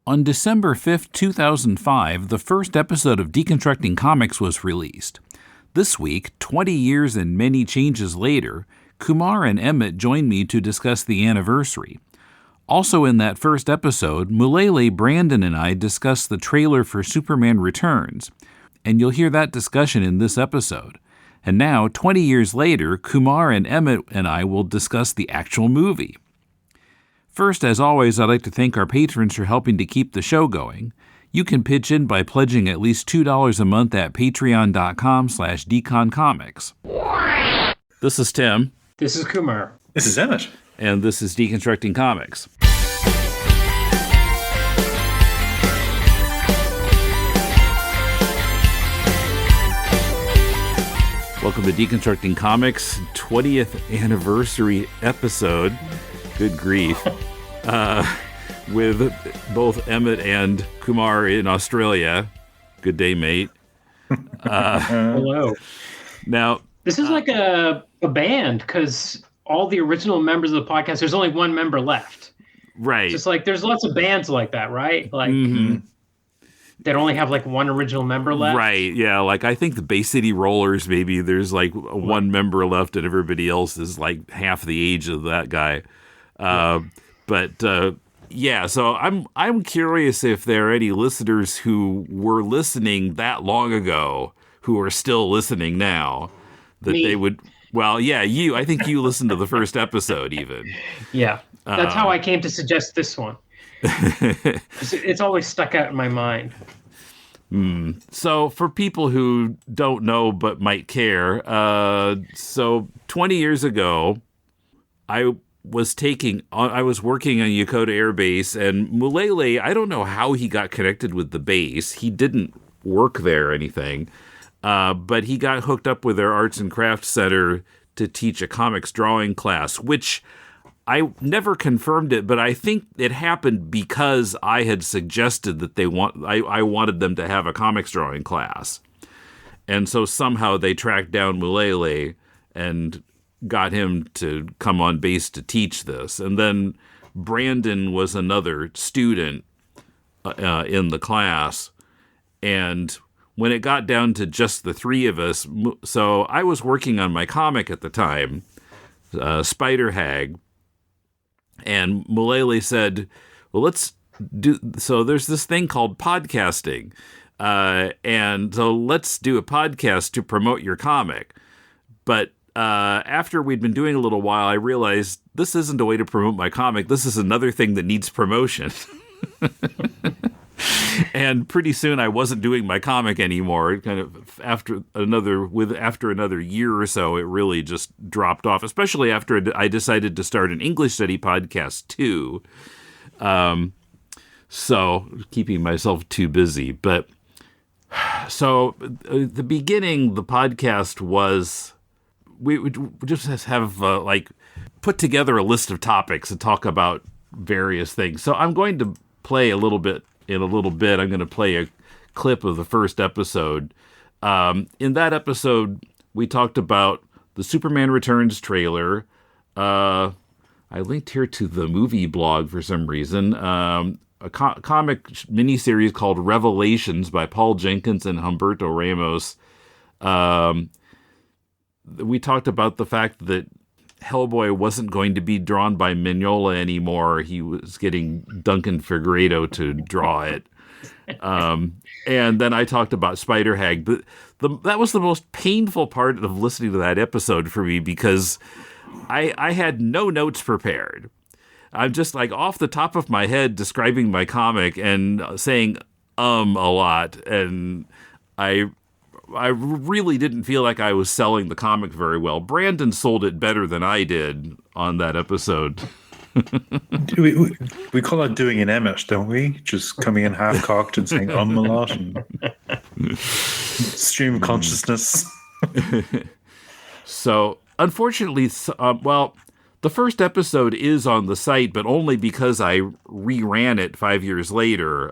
On December 5th, 2005, the first episode of Deconstructing Comics was released. This week, 20 years and many changes later, Kumar and Emmet joined me to discuss the anniversary. Also in that first episode, Mulele, Brandon, and I discussed the trailer for Superman Returns, and you'll hear that discussion in this episode. And now, 20 years later, Kumar and Emmet and I will discuss the actual movie. First, as always, I'd like to thank our patrons for helping to keep the show going. You can pitch in by pledging at least $2 a month at patreon.com/deconcomics. This is Tim. This is Kumar. This is Emmet. And this is Deconstructing Comics. Welcome to Deconstructing Comics' 20th anniversary episode. Good grief. With both Emmet and Kumar in Australia. Good day, mate. Hello. Now, this is like a band, because all the original members of the podcast, there's only one member left. Right. It's just like there's lots of bands like that, right? Like that only have like one original member left. Right. Yeah. Like I think the Bay City Rollers, maybe there's like one member left, and everybody else is like half the age of that guy. Yeah, so I'm curious if there are any listeners who were listening that long ago who are still listening now. That Me. They would. Well, yeah, you. I think you listened to the first episode even. Yeah, that's how I came to suggest this one. It's always stuck out in my mind. So for people who don't know but might care, so 20 years ago, I was working on Yokota Air Base, and Mulele, I don't know how he got connected with the base. He didn't work there or anything, but he got hooked up with their Arts and Crafts Center to teach a comics drawing class, which I never confirmed it, but I think it happened because I had suggested that I wanted them to have a comics drawing class. And so somehow they tracked down Mulele and got him to come on base to teach this. And then Brandon was another student in the class. And when it got down to just the three of us, so I was working on my comic at the time, Spider Hag, and Mulele said, well, let's do, so there's this thing called podcasting. And so let's do a podcast to promote your comic. But after we'd been doing a little while, I realized this isn't a way to promote my comic. This is another thing that needs promotion. And pretty soon I wasn't doing my comic anymore. Kind of after another year or so, it really just dropped off, especially after I decided to start an English study podcast too. So keeping myself too busy. But so at the beginning, the podcast was, we would just have put together a list of topics and talk about various things. So I'm going to play a little bit. I'm going to play a clip of the first episode. In that episode, we talked about the Superman Returns trailer. I linked here to the movie blog for some reason. A comic miniseries called Revelations by Paul Jenkins and Humberto Ramos. We talked about the fact that Hellboy wasn't going to be drawn by Mignola anymore. He was getting Duncan Figueiredo to draw it. And then I talked about Spider Hag. That was the most painful part of listening to that episode for me, because I had no notes prepared. I'm just like off the top of my head describing my comic and saying a lot. And I really didn't feel like I was selling the comic very well. Brandon sold it better than I did on that episode. we call that doing an Emmet, don't we? Just coming in half-cocked and saying a lot and stream of consciousness. So, unfortunately, the first episode is on the site, but only because I reran it 5 years later.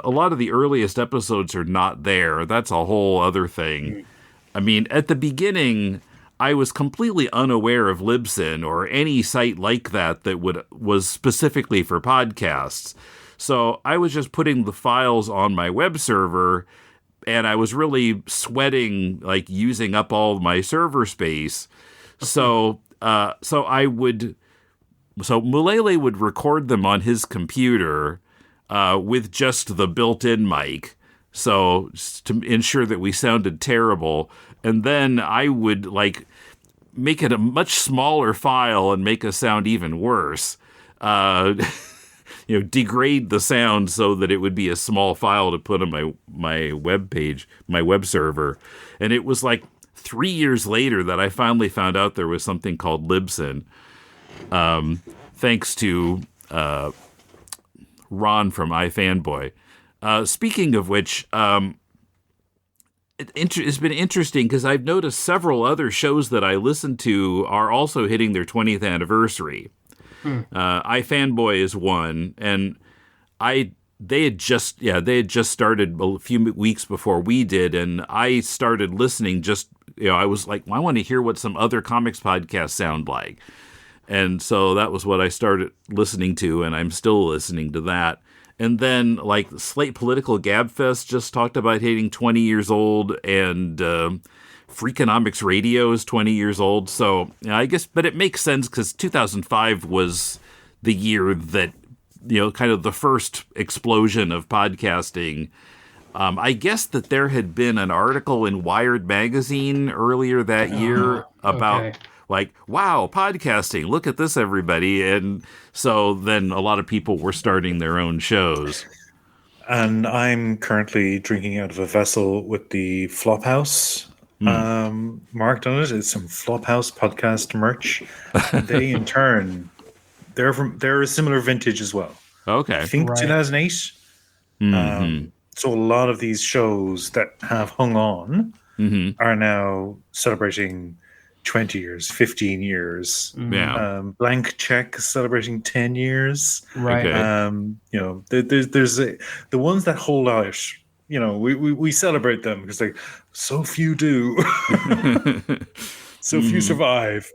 A lot of the earliest episodes are not there. That's a whole other thing. I mean, at the beginning, I was completely unaware of Libsyn or any site like that was specifically for podcasts. So I was just putting the files on my web server, and I was really sweating, like using up all of my server space. So Mulele would record them on his computer with just the built-in mic, so to ensure that we sounded terrible. And then I would like make it a much smaller file and make us sound even worse. Degrade the sound so that it would be a small file to put on my web page, my web server. And it was like 3 years later that I finally found out there was something called Libsyn. Thanks to Ron from iFanboy. Speaking of which, it's been interesting because I've noticed several other shows that I listen to are also hitting their 20th anniversary. iFanboy is one, and they had just started a few weeks before we did, and I started listening. I was like, I want to hear what some other comics podcasts sound like. And so that was what I started listening to, and I'm still listening to that. And then, like, Slate Political Gabfest just talked about hitting 20 years old, and Freakonomics Radio is 20 years old. So I guess, but it makes sense because 2005 was the year that, kind of the first explosion of podcasting. I guess that there had been an article in Wired magazine earlier that year about... Like, wow, podcasting, look at this, everybody. And so then a lot of people were starting their own shows. And I'm currently drinking out of a vessel with the Flophouse marked on it. It's some Flophouse podcast merch. And they, in turn, they're a similar vintage as well. Okay. I think 2008. So a lot of these shows that have hung on are now celebrating 20 years, 15 years. Yeah. Blank Check celebrating 10 years. Right. Okay. There's the ones that hold out, we celebrate them because like so few do. So few survive.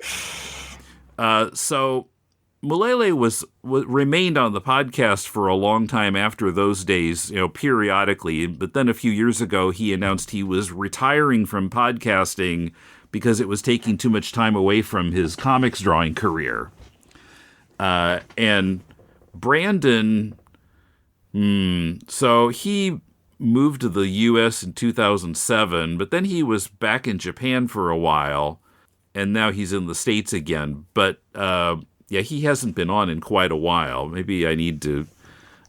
So Mulele remained on the podcast for a long time after those days, periodically. But then a few years ago, he announced he was retiring from podcasting because it was taking too much time away from his comics drawing career. And Brandon, so he moved to the U.S. in 2007, but then he was back in Japan for a while, and now he's in the States again. But he hasn't been on in quite a while. Maybe I need to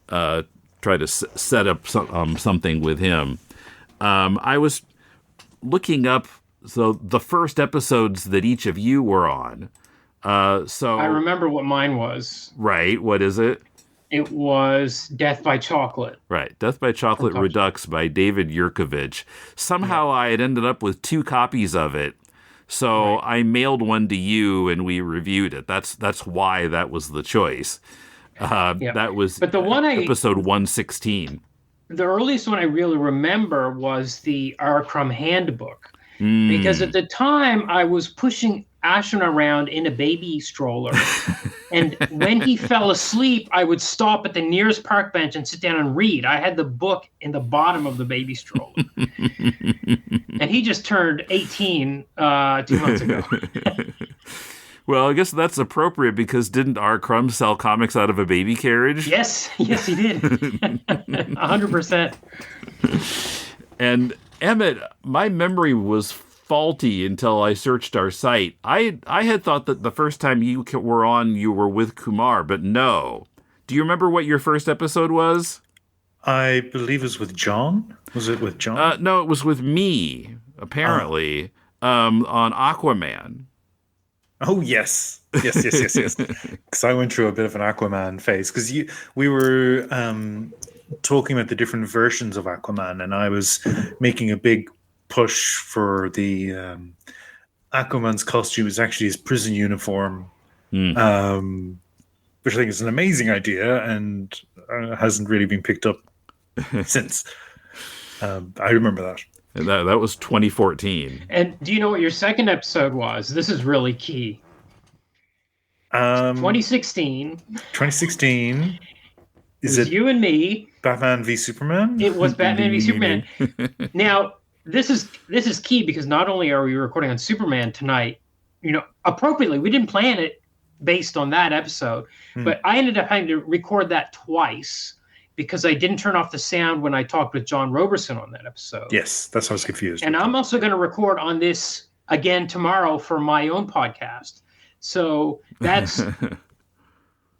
try to set up something with him. I was looking up the first episodes that each of you were on. So I remember what mine was. Right. What is it? It was Death by Chocolate. Right. Death by Chocolate Redux by David Yurkovich. Somehow I had ended up with 2 copies of it. So I mailed one to you and we reviewed it. That's why that was the choice. That was episode 116. The earliest one I really remember was the Crumb Handbook. Because at the time I was pushing Ashton around in a baby stroller. And when he fell asleep, I would stop at the nearest park bench and sit down and read. I had the book in the bottom of the baby stroller. And he just turned 18 2 months ago. Well, I guess that's appropriate because didn't R. Crumb sell comics out of a baby carriage? Yes, he did. 100%. And Emmet, my memory was faulty until I searched our site. I had thought that the first time you were on, you were with Kumar, but no. Do you remember what your first episode was? I believe it was with John. Was it with John? No, it was with me, apparently, on Aquaman. Oh, yes. Yes. Because I went through a bit of an Aquaman phase. Because we were talking about the different versions of Aquaman, and I was making a big push for the Aquaman's costume is actually his prison uniform, which I think is an amazing idea and hasn't really been picked up since. I remember that. That was 2014. And do you know what your second episode was? This is really key. 2016. 2016. Is was it you and me. Batman v Superman? It was Batman v Superman. Now, this is key because not only are we recording on Superman tonight, appropriately, we didn't plan it based on that episode, but I ended up having to record that twice because I didn't turn off the sound when I talked with John Roberson on that episode. Yes, that's why I was confused. And I'm also going to record on this again tomorrow for my own podcast. So that's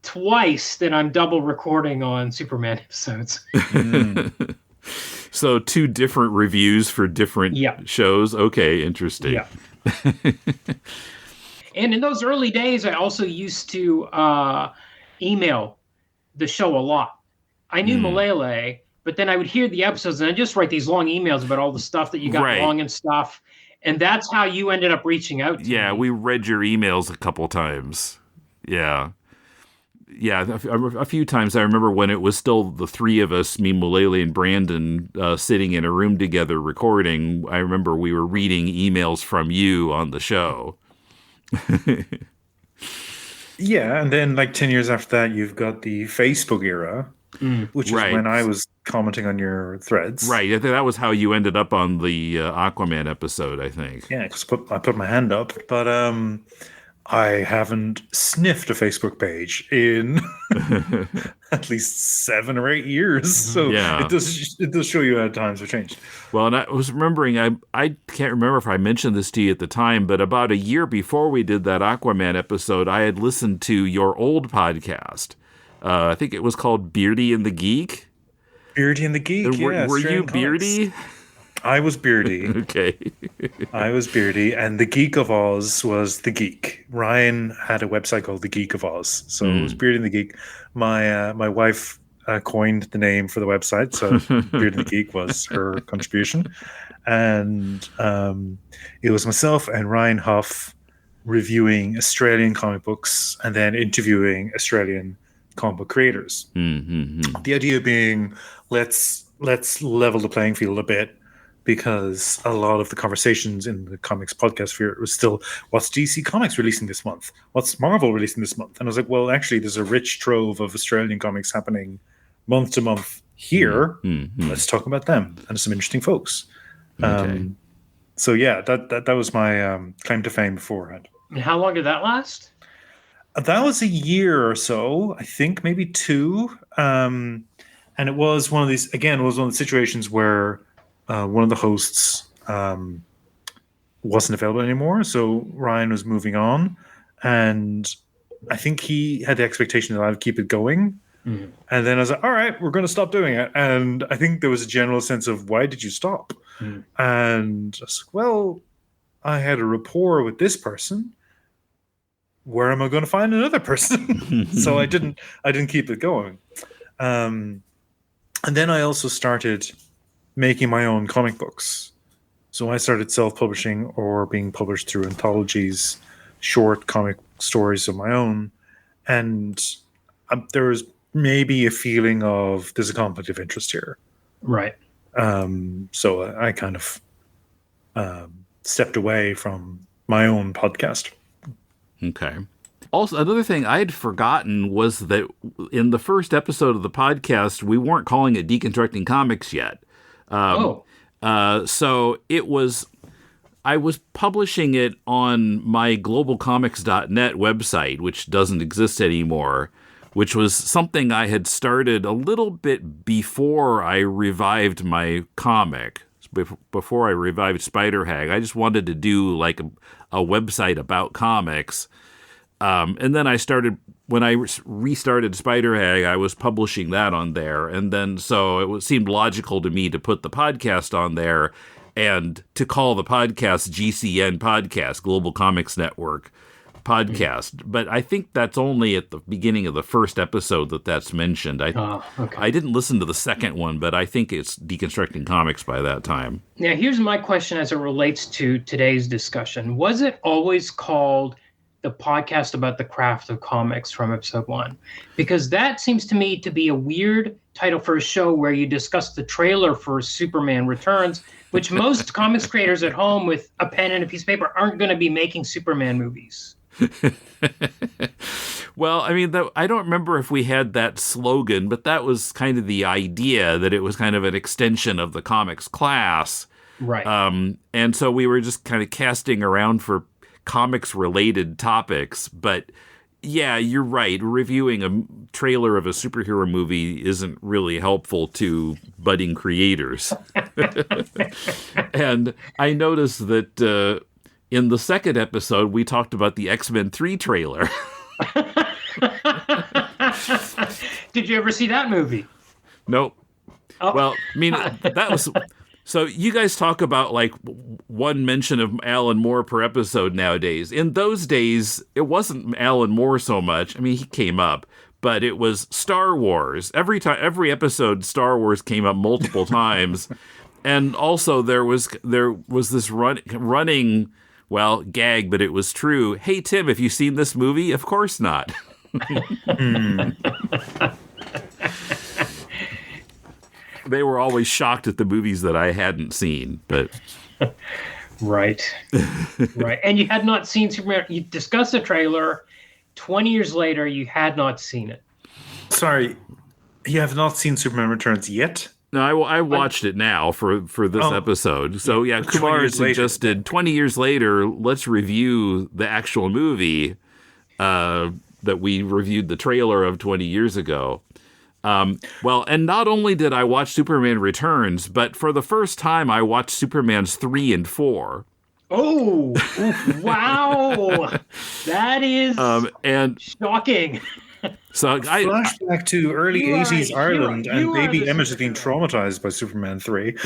twice that I'm double recording on Superman episodes. So 2 different reviews for different shows. Okay, interesting. Yeah. And in those early days, I also used to email the show a lot. I knew Mulele, but then I would hear the episodes and I'd just write these long emails about all the stuff that you got wrong and stuff. And that's how you ended up reaching out to me. Yeah, we read your emails a couple times. Yeah. Yeah, a few times. I remember when it was still the 3 of us, me, Mulele, and Brandon, sitting in a room together recording. I remember we were reading emails from you on the show. Yeah, and then like 10 years after that, you've got the Facebook era, which is when I was commenting on your threads. Right, I think that was how you ended up on the Aquaman episode, I think. Yeah, because I put my hand up, but I haven't sniffed a Facebook page in at least 7 or 8 years. So it does show you how times have changed. Well, and I was remembering, I can't remember if I mentioned this to you at the time, but about a year before we did that Aquaman episode, I had listened to your old podcast. I think it was called Beardy and the Geek. Beardy and the Geek, Were you Beardy? I was Beardy. Okay. I was Beardy, and the Geek of Oz was the Geek. Ryan had a website called the Geek of Oz, so it was Beardy and the Geek. My wife coined the name for the website, so Beardy and the Geek was her contribution. And it was myself and Ryan Huff reviewing Australian comic books and then interviewing Australian comic book creators. The idea being, let's level the playing field a bit, because a lot of the conversations in the comics podcast sphere was still, what's DC Comics releasing this month? What's Marvel releasing this month? And I was like, well, actually, there's a rich trove of Australian comics happening month to month here. Let's talk about them and some interesting folks. Okay. So yeah, that was my claim to fame beforehand. And how long did that last? That was a year or so, I think, maybe 2. And it was one of these, again, it was one of the situations where one of the hosts wasn't available anymore. So Ryan was moving on. And I think he had the expectation that I would keep it going. And then I was like, all right, we're going to stop doing it. And I think there was a general sense of, why did you stop? And I was like, well, I had a rapport with this person. Where am I going to find another person? So I didn't keep it going. And then I also started making my own comic books. So I started self-publishing or being published through anthologies, short comic stories of my own. And there was maybe a feeling of, there's a conflict of interest here. Right. So I kind of stepped away from my own podcast. Okay. Also, another thing I'd forgotten was that in the first episode of the podcast, we weren't calling it Deconstructing Comics yet. So it was, I was publishing it on my globalcomics.net website, which doesn't exist anymore, which was something I had started a little bit before I revived my comic, before I revived Spider Hag. I just wanted to do like a website about comics. And then I started, when I restarted Spider Hag, I was publishing that on there. And then so it seemed logical to me to put the podcast on there and to call the podcast GCN Podcast, Global Comics Network Podcast. But I think that's only at the beginning of the first episode that's mentioned. I didn't listen to the second one, but I think it's Deconstructing Comics by that time. Now, here's my question as it relates to today's discussion. Was it always called the podcast about the craft of comics from episode 1? Because that seems to me to be a weird title for a show where you discuss the trailer for Superman Returns, which most comics creators at home with a pen and a piece of paper aren't going to be making Superman movies. Well, I mean, I don't remember if we had that slogan, but that was kind of the idea, that it was kind of an extension of the comics class. Right. And so we were just kind of casting around for comics-related topics. But yeah, you're right. Reviewing a trailer of a superhero movie isn't really helpful to budding creators. And I noticed that in the second episode, we talked about the X-Men 3 trailer. Did you ever see that movie? Nope. Oh. Well, I mean, that was... So you guys talk about like one mention of Alan Moore per episode nowadays. In those days, it wasn't Alan Moore so much. I mean, he came up, but it was Star Wars. Every episode, Star Wars came up multiple times. And also there was this running, well, gag, but it was true. Hey, Tim, have you seen this movie? Of course not. They were always shocked at the movies that I hadn't seen, but right. And you had not seen Superman. You discussed the trailer. 20 years later, you had not seen it. Sorry, you have not seen Superman Returns yet? No, I watched it now for this episode. So yeah, Kumar suggested 20 years later, let's review the actual movie that we reviewed the trailer of 20 years ago. Well, and not only did I watch Superman Returns, but for the first time, I watched Superman's 3 and 4. Oh, wow. That is shocking. So flashback to early 80s Ireland, and baby Emmet has been traumatized by Superman 3.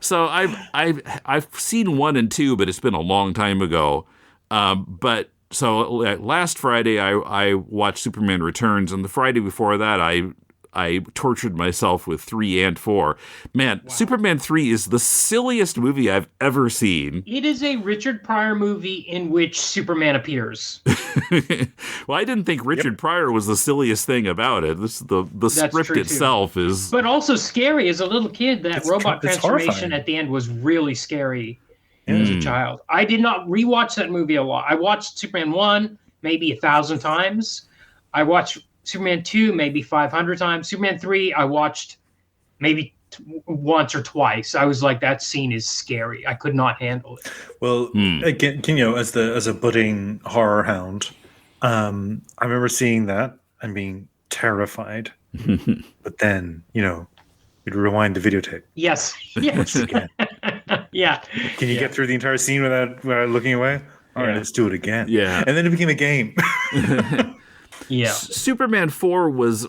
So I've seen 1 and 2, but it's been a long time ago. So last Friday, I watched Superman Returns, and the Friday before that, I tortured myself with 3 and 4. Man, wow. Superman 3 is the silliest movie I've ever seen. It is a Richard Pryor movie in which Superman appears. Well, I didn't think Richard Pryor was the silliest thing about it. The script itself is... But also scary. As a little kid, that robot transformation at the end was really scary. As a child. I did not rewatch that movie a lot. I watched Superman 1 maybe 1,000 times. I watched Superman 2 maybe 500 times. Superman 3 I watched maybe once or twice. I was like, that scene is scary. I could not handle it. Well, again, as a budding horror hound, I remember seeing that and being terrified. But then, you'd rewind the videotape. Yes. Again. Yeah. Can you get through the entire scene without looking away? All right, let's do it again. Yeah. And then it became a game. Yeah. Superman 4 was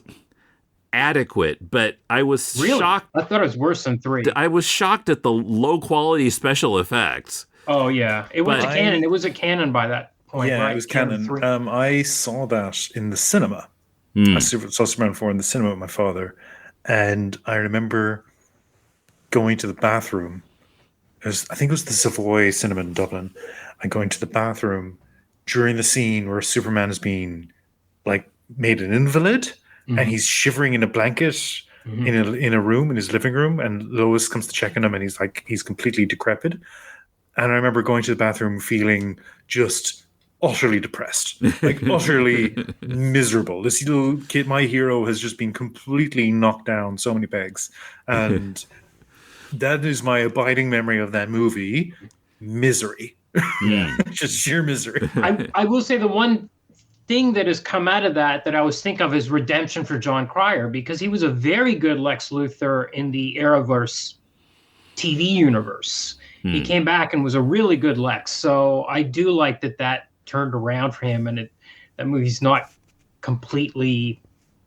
adequate, but I was shocked. I thought it was worse than 3. I was shocked at the low quality special effects. Oh, yeah. It was a canon. It was a canon by that point, yeah, right? It was canon. I saw that in the cinema. I saw Superman 4 in the cinema with my father. And I remember going to the bathroom. I think it was the Savoy Cinema in Dublin. I'm going to the bathroom during the scene where Superman is being made an invalid, and he's shivering in a blanket in a room in his living room, and Lois comes to check on him, and he's completely decrepit. And I remember going to the bathroom feeling just utterly depressed, utterly miserable. This little kid, my hero, has just been completely knocked down so many pegs, and that is my abiding memory of that movie. Misery. Yeah. Just sheer misery. I will say the one thing that has come out of that I always think of is redemption for John Cryer, because he was a very good Lex Luthor in the Arrowverse TV universe. He came back and was a really good Lex. So I do like that turned around for him, and that movie's not completely,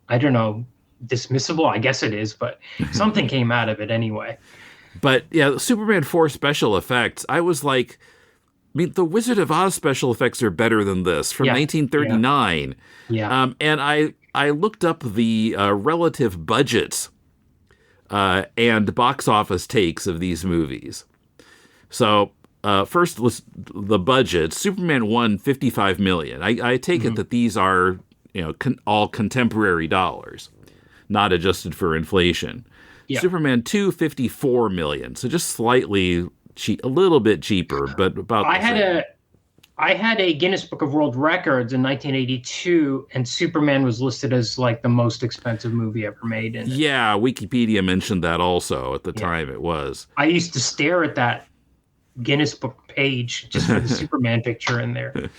I don't know, dismissible. I guess it is, but something came out of it anyway. But yeah, Superman 4 special effects, I was like, the Wizard of Oz special effects are better than this from 1939. Yeah. And I looked up the relative budgets and box office takes of these movies. So first, the budget. Superman won $55 million. I take it that these are all contemporary dollars, not adjusted for inflation. Yeah. Superman 2, $54 million. So just slightly cheap, a little bit cheaper, but about. I I had a Guinness Book of World Records in 1982, and Superman was listed as like the most expensive movie ever made. Yeah, Wikipedia mentioned that also at the time it was. I used to stare at that Guinness Book page just for the Superman picture in there.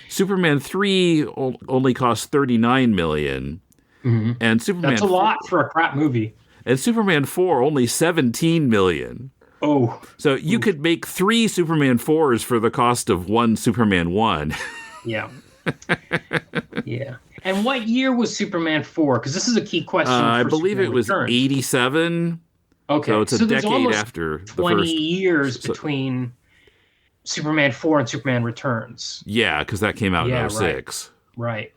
Superman 3 only cost $39 million. Mm-hmm. And Superman That's a lot for a crap movie. And Superman 4 only $17 million. Oh. So you could make 3 Superman 4s for the cost of 1 Superman 1. Yeah. Yeah. And what year was Superman 4? Because this is a key question. I believe Superman it was Returns. 87. Okay. So it's a there's decade almost after the 20 first. years between Superman 4 and Superman Returns. Yeah, because that came out in 06. Right.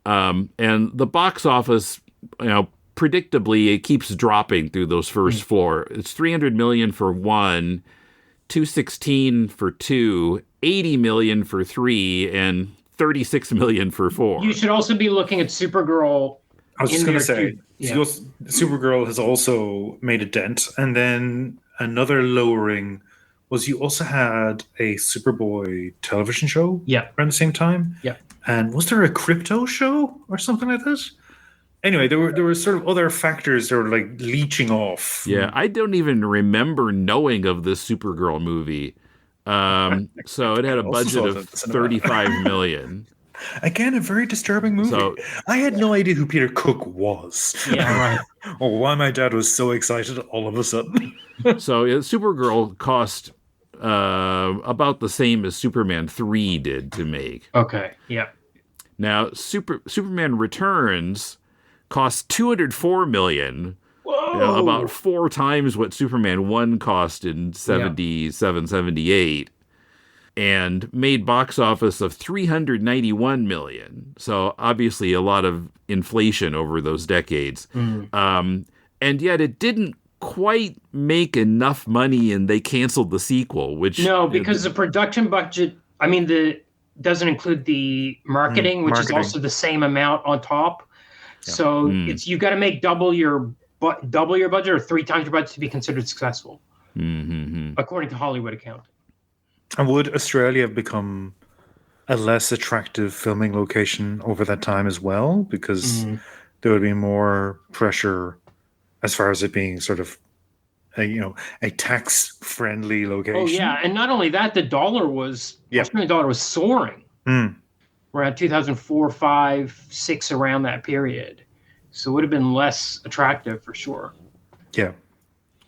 And the box office, predictably, it keeps dropping through those first 4. It's $300 million for 1, $216 for 2, $80 million for 3, and $36 million for 4. You should also be looking at Supergirl. I was just going to say, Supergirl has also made a dent. And then another lowering was you also had a Superboy television show around the same time. Yeah. And was there a crypto show or something like that? Anyway, there were sort of other factors that were like leeching off. Yeah, I don't even remember knowing of this Supergirl movie. So it had a budget of $35 million. Again, a very disturbing movie. So, I had no idea who Peter Cook was. Yeah, right. Or why my dad was so excited all of a sudden. So Supergirl cost about the same as Superman 3 did to make. Okay, yeah. Now, Superman Returns cost $204 million. Whoa! About 4 times what Superman 1 cost in 77, 78. And made box office of $391 million. So obviously a lot of inflation over those decades. And yet it didn't quite make enough money, and they canceled the sequel. No, because the production budget, doesn't include the marketing, which is also the same amount on top. Yeah. So you got to make double your budget or 3 times your budget to be considered successful, according to Hollywood account. And would Australia have become a less attractive filming location over that time as well? Because there would be more pressure as far as it being sort of a tax-friendly location. Oh, yeah. And not only that, the Australian dollar was soaring around 2004, 5, 6, around that period. So it would have been less attractive for sure. Yeah.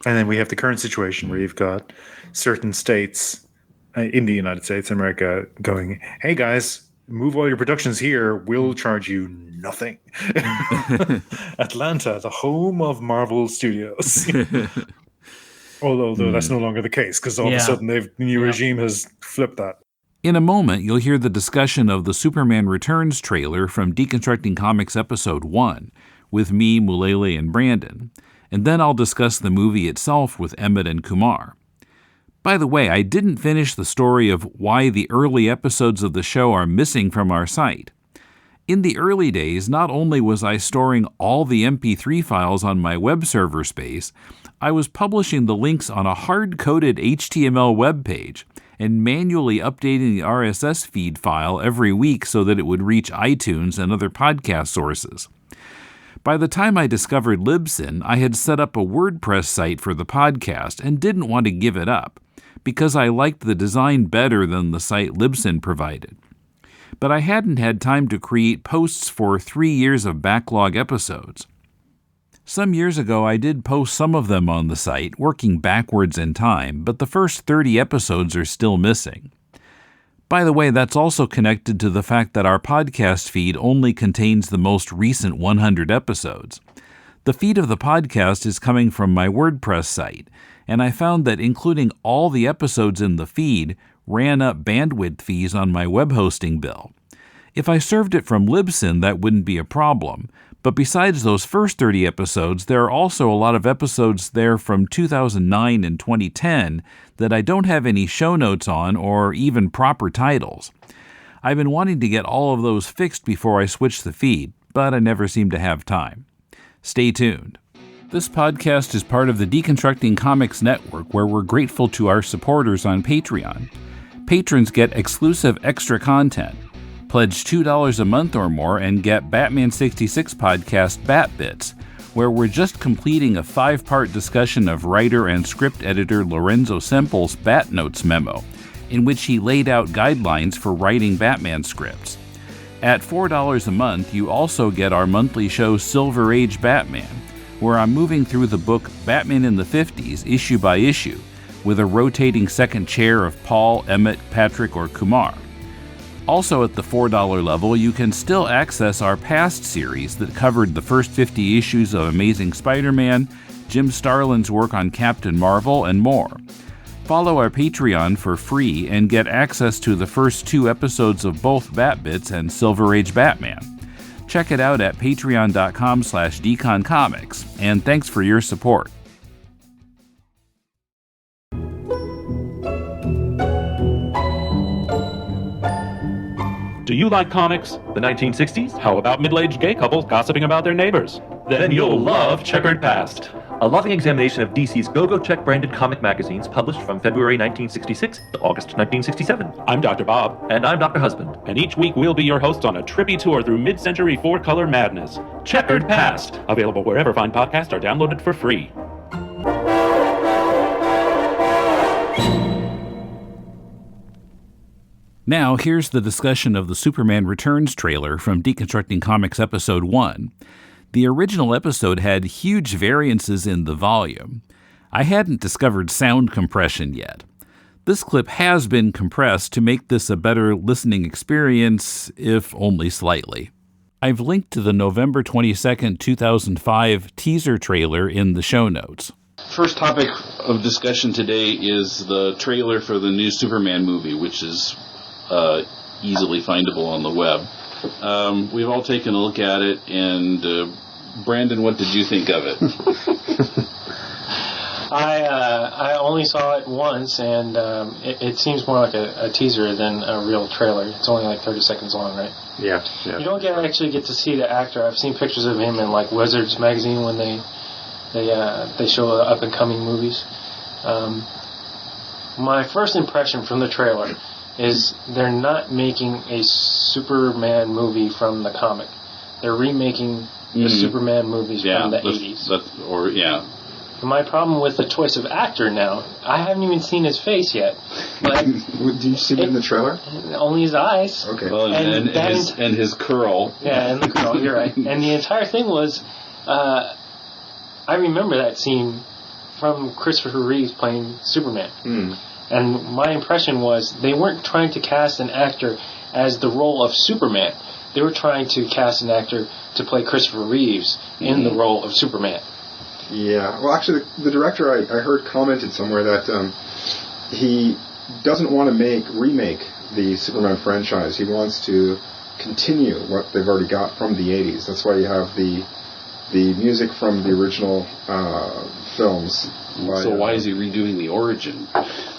And then we have the current situation where you've got certain states in the United States, America, going, hey guys, move all your productions here. We'll charge you nothing. Atlanta, the home of Marvel Studios. Although that's no longer the case, because all of a sudden the new regime has flipped that. In a moment, you'll hear the discussion of the Superman Returns trailer from Deconstructing Comics Episode 1 with me, Mulele, and Brandon. And then I'll discuss the movie itself with Emmet and Kumar. By the way, I didn't finish the story of why the early episodes of the show are missing from our site. In the early days, not only was I storing all the MP3 files on my web server space, I was publishing the links on a hard-coded HTML web page and manually updating the RSS feed file every week so that it would reach iTunes and other podcast sources. By the time I discovered Libsyn, I had set up a WordPress site for the podcast and didn't want to give it up, because I liked the design better than the site Libsyn provided. But I hadn't had time to create posts for 3 years of backlog episodes. Some years ago, I did post some of them on the site, working backwards in time, but the first 30 episodes are still missing. By the way, that's also connected to the fact that our podcast feed only contains the most recent 100 episodes. The feed of the podcast is coming from my WordPress site, and I found that including all the episodes in the feed ran up bandwidth fees on my web hosting bill. If I served it from Libsyn, that wouldn't be a problem, but besides those first 30 episodes, there are also a lot of episodes there from 2009 and 2010 that I don't have any show notes on or even proper titles. I've been wanting to get all of those fixed before I switch the feed, but I never seem to have time. Stay tuned. This podcast is part of the Deconstructing Comics Network, where we're grateful to our supporters on Patreon. Patrons get exclusive extra content. Pledge $2 a month or more and get Batman 66 podcast Bat Bits, where we're just completing a 5-part discussion of writer and script editor Lorenzo Semple's Bat Notes memo, in which he laid out guidelines for writing Batman scripts. At $4 a month, you also get our monthly show Silver Age Batman, where I'm moving through the book Batman in the 50s, issue by issue, with a rotating second chair of Paul, Emmet, Patrick, or Kumar. Also at the $4 level, you can still access our past series that covered the first 50 issues of Amazing Spider-Man, Jim Starlin's work on Captain Marvel, and more. Follow our Patreon for free and get access to the first 2 episodes of both Bat-Bits and Silver Age Batman. Check it out at patreon.com/deconcomics, and thanks for your support. Do you like comics? The 1960s? How about middle-aged gay couples gossiping about their neighbors? Then you'll love Checkered Past. A loving examination of DC's Go-Go Check branded comic magazines published from February 1966 to August 1967. I'm Dr. Bob. And I'm Dr. Husband. And each week we'll be your hosts on a trippy tour through mid-century 4-color madness. Checkered Past. Available wherever fine podcasts are downloaded for free. Now, here's the discussion of the Superman Returns trailer from Deconstructing Comics Episode 1. The original episode had huge variances in the volume. I hadn't discovered sound compression yet. This clip has been compressed to make this a better listening experience, if only slightly. I've linked to the November 22nd, 2005 teaser trailer in the show notes. First topic of discussion today is the trailer for the new Superman movie, which is easily findable on the web. We've all taken a look at it, and Brandon, what did you think of it? I only saw it once, and it seems more like a teaser than a real trailer. It's only like 30 seconds long, right? Yeah. You don't actually get to see the actor. I've seen pictures of him in like Wizards magazine when they show up and coming movies. My first impression from the trailer is they're not making a Superman movie from the comic. They're remaking the Superman movies from the 80s. My problem with the choice of actor now, I haven't even seen his face yet. But did you see it in the trailer? Only his eyes. Okay. Well, and his curl. Yeah, and the curl, you're right. And the entire thing was, I remember that scene from Christopher Reeves playing Superman. And my impression was they weren't trying to cast an actor as the role of Superman. They were trying to cast an actor to play Christopher Reeves in the role of Superman. Yeah. Well, actually, the director I heard commented somewhere that he doesn't want to remake the Superman franchise. He wants to continue what they've already got from the 80s. That's why you have the music from the original films. So why is he redoing the origin?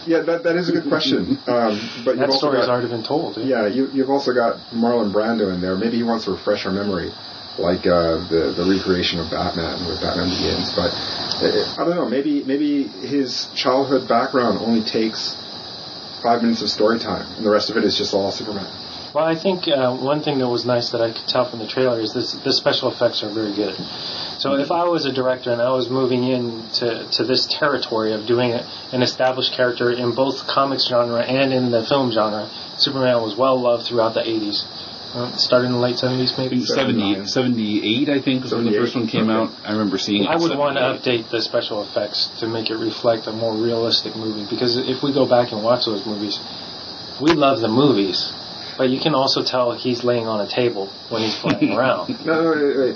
Yeah, that is a good question. But that story's already been told. Yeah, you've also got Marlon Brando in there. Maybe he wants to refresh our memory, like the recreation of Batman with Batman Begins. But I don't know. Maybe his childhood background only takes 5 minutes of story time, and the rest of it is just all Superman. Well, I think one thing that was nice that I could tell from the trailer is the special effects are very good. So if I was a director and I was moving into this territory of doing an established character in both comics genre and in the film genre, Superman was well loved throughout the 80s. Started in the late 70s, maybe? 78, I think, was when the first one came out. I remember seeing it. I would want to update the special effects to make it reflect a more realistic movie, because if we go back and watch those movies, we love the movies, but you can also tell he's laying on a table when he's flying around. No.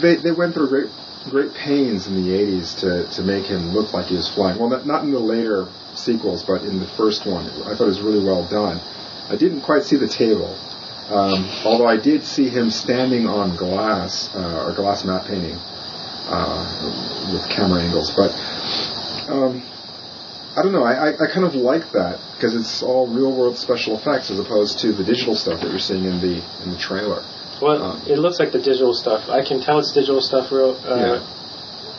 They went through great pains in the 80s to make him look like he was flying. Well, not in the later sequels, but in the first one. I thought it was really well done. I didn't quite see the table, although I did see him standing on glass, or glass matte painting, with camera angles. But I don't know, I kind of like that, because it's all real-world special effects as opposed to the digital stuff that you're seeing in the trailer. Well, it looks like the digital stuff. I can tell it's digital stuff,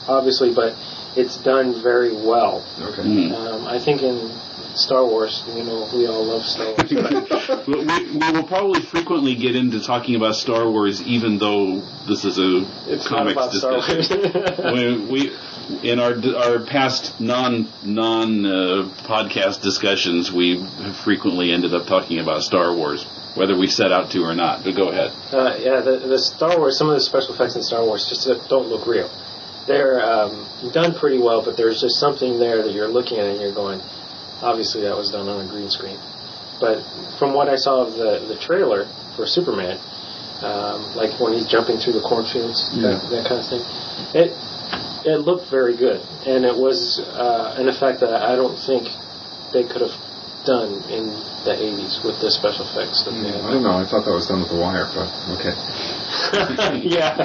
obviously, but it's done very well. Okay. I think in Star Wars. You know, we all love Star Wars. We will probably frequently get into talking about Star Wars, even though this is It's comics not about Star discussion. Wars. we in our past non podcast discussions, we have frequently ended up talking about Star Wars, whether we set out to or not. But go ahead. Yeah, the Star Wars, some of the special effects in Star Wars just don't look real. They're done pretty well, but there's just something there that you're looking at and you're going, obviously that was done on a green screen. But from what I saw of the trailer for Superman, like when he's jumping through the cornfields, that kind of thing, it looked very good. And it was an effect that I don't think they could have done in the 80s with the special effects that they had. I don't know. I thought that was done with the wire, but okay. Yeah,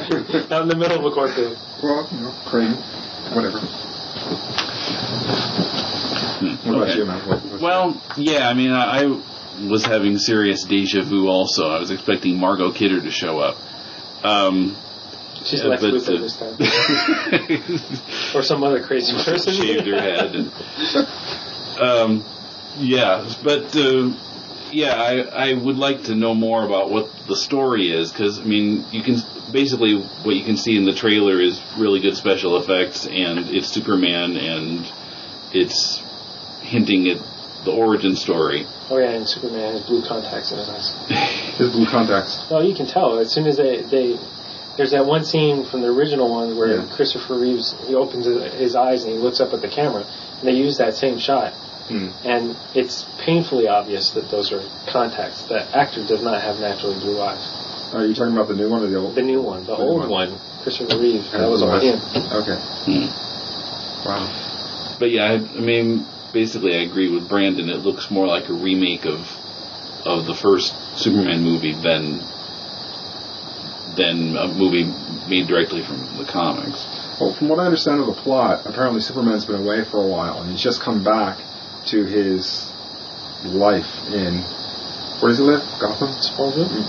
out in the middle of a cornfield. Well, crane, whatever. What about you, man? I was having serious deja vu also. I was expecting Margot Kidder to show up. She's Lex Luthor this time. Or some other crazy person. Shaved her head. I would like to know more about what the story is, because, I mean, what you can see in the trailer is really good special effects, and it's Superman, and it's hinting at the origin story. Oh yeah, and Superman has blue contacts in his eyes. His blue contacts. Oh, you can tell. As soon as there's that one scene from the original one where Christopher Reeves, he opens his eyes and he looks up at the camera, and they use that same shot. And it's painfully obvious that those are contacts. The actor does not have naturally blue eyes. Are you talking about the new one or the old? The new one. The old one, Christopher Reeves, that was on him. Okay. Wow. But yeah, I mean, basically I agree with Brandon. It looks more like a remake of the first Superman movie than a movie made directly from the comics. Well, from what I understand of the plot, apparently Superman's been away for a while, and he's just come back to his life in... Where does he live? Gotham?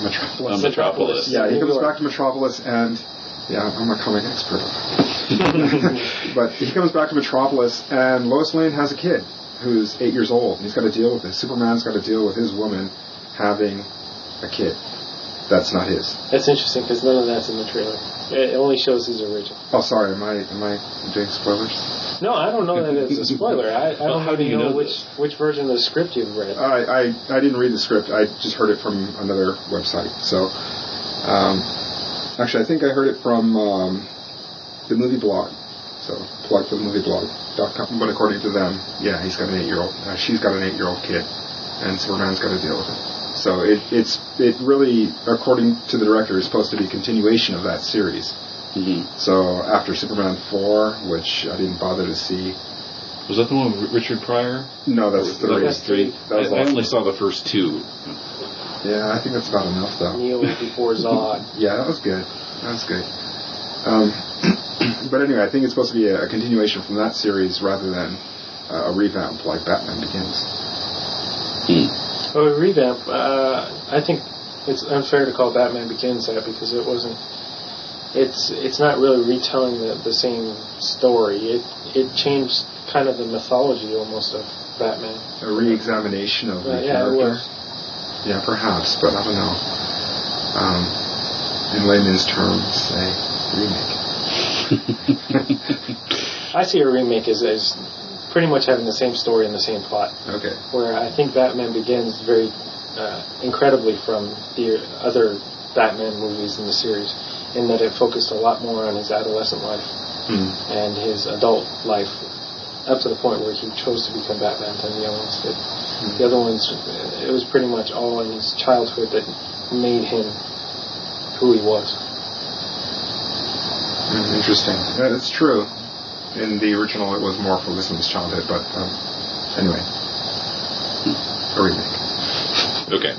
Metropolis. Metropolis. Yeah, he comes back to Metropolis, and... Yeah, I'm a comic expert. But he comes back to Metropolis, and Lois Lane has a kid who's 8 years old, and he's got to deal with this. Superman's got to deal with his woman having a kid. That's not his. That's interesting, because none of that's in the trailer. It only shows his original. Oh, sorry. Am I doing spoilers? No, I don't know that it's a spoiler. I don't how do you know which version of the script you've read. I didn't read the script. I just heard it from another website. So, actually, I think I heard it from the movie blog. So, plug for the movieblog.com. But according to them, yeah, he's got an 8-year-old. She's got an 8-year-old kid, and Superman's got to deal with it. So it really, according to the director, is supposed to be a continuation of that series. Mm-hmm. So after Superman 4, which I didn't bother to see. Was that the one with Richard Pryor? No, that's 3. That was 3. I only saw the first 2. Yeah, I think that's about enough, though. Neo before Zod. Yeah, that was good. But anyway, I think it's supposed to be a continuation from that series rather than a revamp like Batman Begins. Well, a revamp, I think it's unfair to call Batman Begins that, because it wasn't. It's not really retelling the same story. It changed kind of the mythology almost of Batman. A re-examination of the character. It was. Yeah, perhaps, but I don't know. In layman's terms, a remake. I see a remake as pretty much having the same story and the same plot. Okay. Where I think Batman Begins very incredibly from the other Batman movies in the series, in that it focused a lot more on his adolescent life and his adult life, up to the point where he chose to become Batman than the other ones did. The other ones, it was pretty much all in his childhood that made him who he was. Interesting. Yeah, it's true. In the original, it was more focused on his childhood, but anyway, a remake. Okay.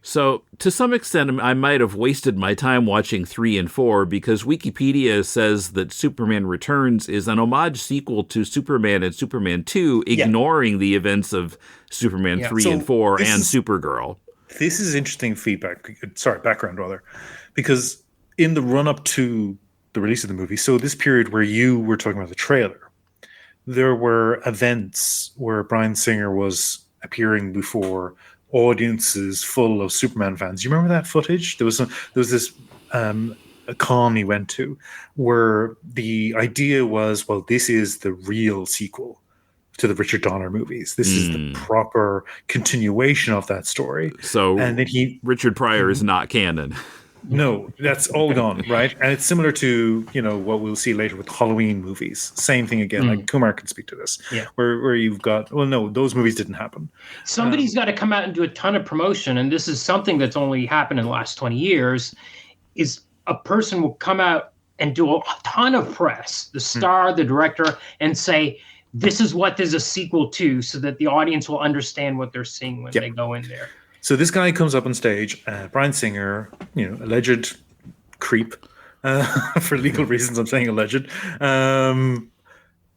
So, to some extent, I might have wasted my time watching 3 and 4 because Wikipedia says that Superman Returns is an homage sequel to Superman and Superman 2, ignoring the events of Superman 3 and 4 and Supergirl. This is interesting background rather, because in the run-up to the release of the movie, so this period where you were talking about the trailer, there were events where Bryan Singer was appearing before audiences full of Superman fans. Do you remember that footage? There was this a con he went to where the idea was, well, this is the real sequel to the Richard Donner movies. This is the proper continuation of that story. So, and then Richard Pryor is not canon. No, that's all gone, right? And it's similar to, what we'll see later with Halloween movies. Same thing again. Like Kumar can speak to this. Yeah. Where you've got, well, no, those movies didn't happen. Somebody's got to come out and do a ton of promotion, and this is something that's only happened in the last 20 years, is a person will come out and do a ton of press, the star, the director, and say, this is what there's a sequel to, so that the audience will understand what they're seeing when they go in there. So this guy comes up on stage, Bryan Singer, alleged creep, for legal reasons. I'm saying alleged.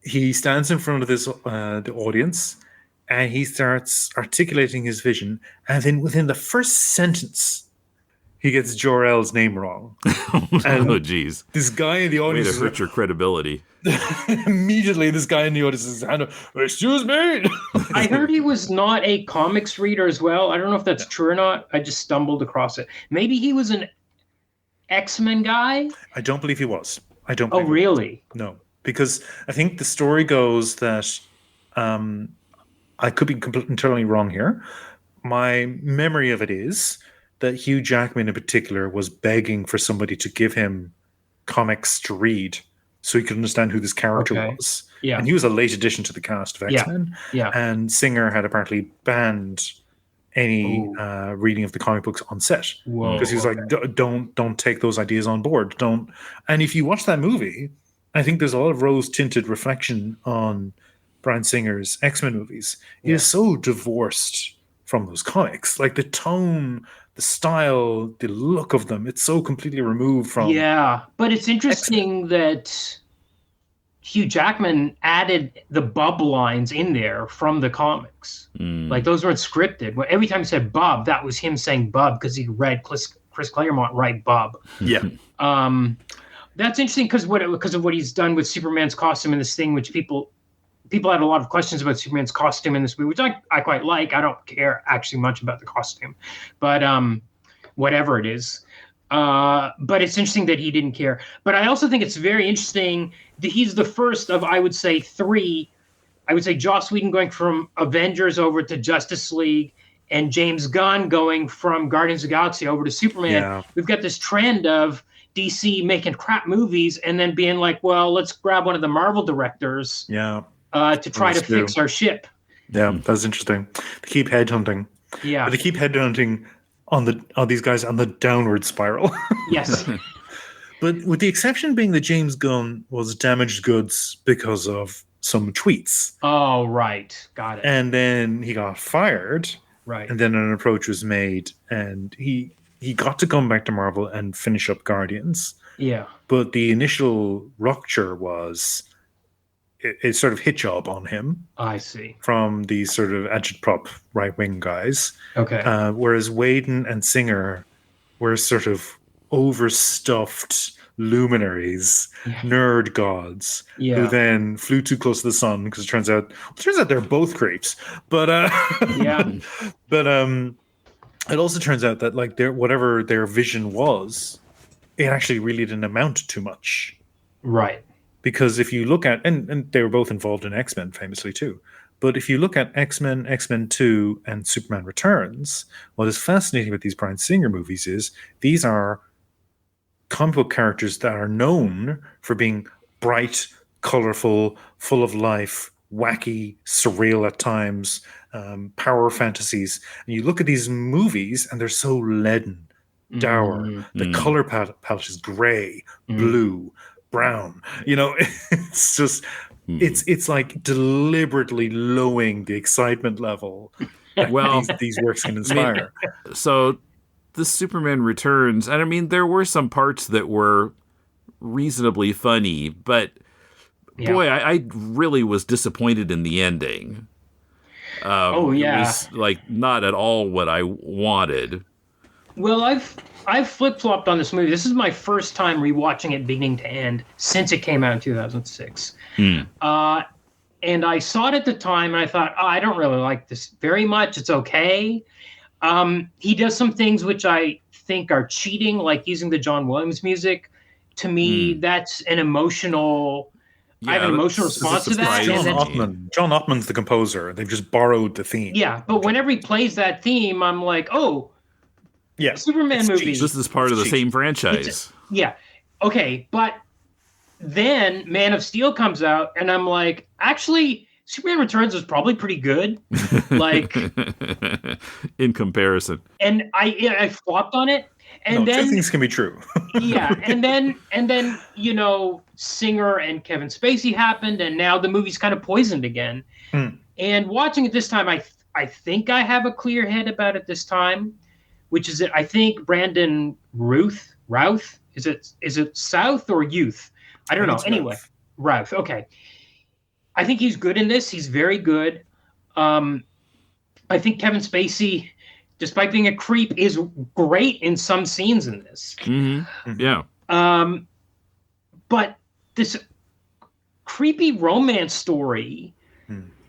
He stands in front of the audience, and he starts articulating his vision. And then within the first sentence, he gets Jor-El's name wrong. Oh, geez. This guy in the audience way to hurt your credibility. Immediately, this guy in the audience is excuse me. I heard he was not a comics reader as well. I don't know if that's true or not. I just stumbled across it. Maybe he was an X-Men guy? I don't believe he was. Oh, really? No, because I think the story goes that I could be entirely wrong here. My memory of it is that Hugh Jackman in particular was begging for somebody to give him comics to read so he could understand who this character was. Yeah. And he was a late addition to the cast of X-Men. Yeah. And Singer had apparently banned any reading of the comic books on set. Because he was like, don't take those ideas on board. Don't. And if you watch that movie, I think there's a lot of rose-tinted reflection on Bryan Singer's X-Men movies. It is so divorced from those comics. Like the tone, the style, the look of them, it's so completely removed from... Yeah, but it's interesting that Hugh Jackman added the bub lines in there from the comics. Like those weren't scripted. Every time he said bub, that was him saying bub because he read Chris Claremont write bub. Yeah. That's interesting because of what he's done with Superman's costume in this thing, which people had a lot of questions about Superman's costume in this movie, which I quite like. I don't care actually much about the costume, but whatever it is. But it's interesting that he didn't care. But I also think it's very interesting that he's the first of, I would say, three. I would say Joss Whedon going from Avengers over to Justice League and James Gunn going from Guardians of the Galaxy over to Superman. Yeah. We've got this trend of DC making crap movies and then being like, well, let's grab one of the Marvel directors to try to fix our ship. Yeah, that's interesting. They keep headhunting. Yeah. But they keep headhunting on these guys on the downward spiral. Yes. But with the exception being that James Gunn was damaged goods because of some tweets. Oh, right. Got it. And then he got fired. Right. And then an approach was made, and he got to come back to Marvel and finish up Guardians. Yeah. But the initial rupture was a sort of hit job on him. I see. From these sort of agitprop right-wing guys. Okay. Whereas Whedon and Singer were sort of overstuffed luminaries, nerd gods, who then flew too close to the sun because it turns out they're both creeps. But but it also turns out that like whatever their vision was, it actually really didn't amount to too much. Right. Because if you look at and they were both involved in X-Men famously too. But if you look at X-Men, X-Men 2, and Superman Returns, what is fascinating about these Bryan Singer movies is these are comic book characters that are known for being bright, colorful, full of life, wacky, surreal at times, power fantasies. And you look at these movies and they're so leaden, dour. The color palette is gray, blue, brown. It's just it's like deliberately lowering the excitement level that these works can inspire. So the Superman Returns, and I mean, there were some parts that were reasonably funny, but boy, I really was disappointed in the ending. It was like not at all what I wanted. Well, I've flip-flopped on this movie. This is my first time rewatching it beginning to end since it came out in 2006. And and I saw it at the time, and I thought, oh, I don't really like this very much. It's okay. He does some things which I think are cheating, like using the John Williams music. To me, that's an emotional. I have an emotional response to that. John Ottman's the composer. They've just borrowed the theme. Yeah, but whenever he plays that theme, I'm like, oh, yeah, Superman movie. This is part of the same franchise. Yeah, okay, but then Man of Steel comes out, and I'm like, actually, Superman Returns was probably pretty good, like in comparison. And I flopped on it, and then two things can be true. Yeah, and then Singer and Kevin Spacey happened, and now the movie's kind of poisoned again. And watching it this time, I think I have a clear head about it this time, which is I think Brandon Routh. Is it South or Youth? I don't know. Anyway, Routh. Okay. I think he's good in this. He's very good. I think Kevin Spacey, despite being a creep, is great in some scenes in this. Yeah. But this creepy romance story,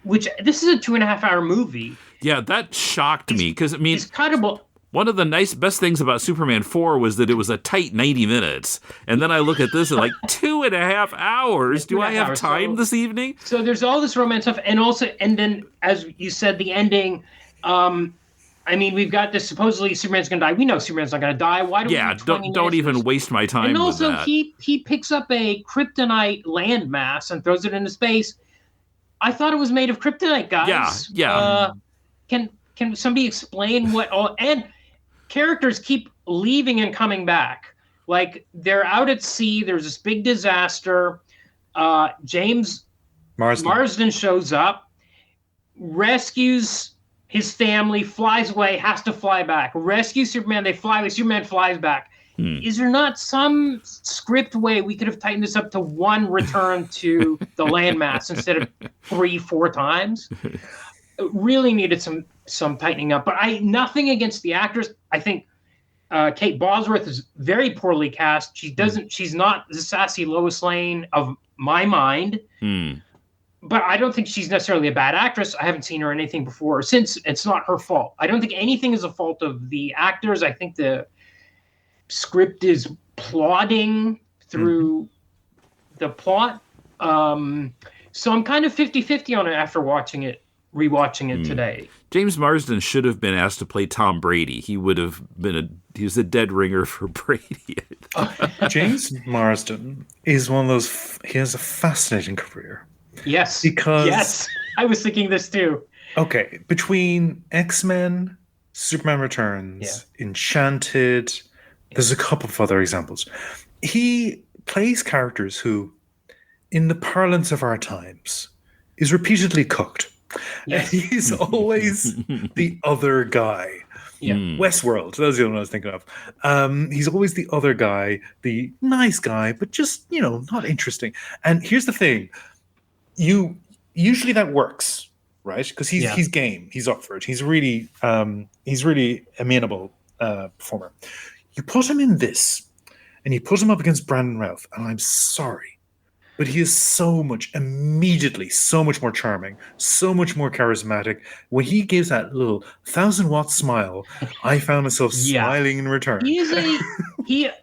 which this is a 2.5-hour movie. Yeah, that shocked me because it's kind of. One of the best things about Superman 4 was that it was a tight 90 minutes. And then I look at this and like 2.5 hours. Do I have time this evening? So there's all this romance stuff. And then, as you said, the ending. We've got this supposedly Superman's going to die. We know Superman's not going to die. Why do we don't even waste my time and with also, that. he picks up a kryptonite landmass and throws it into space. I thought it was made of kryptonite, guys. Yeah. Can somebody explain what all... And characters keep leaving and coming back. Like, they're out at sea. There's this big disaster. James Marsden shows up, rescues his family, flies away, has to fly back. Rescues Superman, they fly away. Superman flies back. Is there not some script way we could have tightened this up to one return to the landmass instead of 3-4 times? It really needed some tightening up. But nothing against the actors. I think Kate Bosworth is very poorly cast. She's not the sassy Lois Lane of my mind. But I don't think she's necessarily a bad actress. I haven't seen her in anything before since. It's not her fault. I don't think anything is a fault of the actors. I think the script is plodding through the plot. So I'm kind of 50-50 on it after rewatching it today. James Marsden should have been asked to play Tom Brady. He would have been he was a dead ringer for Brady. James Marsden is one of those, he has a fascinating career. Yes. Because I was thinking this too. Okay, between X-Men, Superman Returns, Enchanted, there's a couple of other examples. He plays characters who, in the parlance of our times, is repeatedly cooked. Yes. And he's always the other guy. Westworld, that was the other one I was thinking of. He's always the other guy, the nice guy, but just, not interesting. And here's the thing. Usually that works, right? Because he's game, he's up for it. He's really amenable performer. You put him in this, and you put him up against Brandon Routh, and I'm sorry, but he is immediately so much more charming, so much more charismatic. When he gives that little 1,000-watt smile, I found myself smiling in return.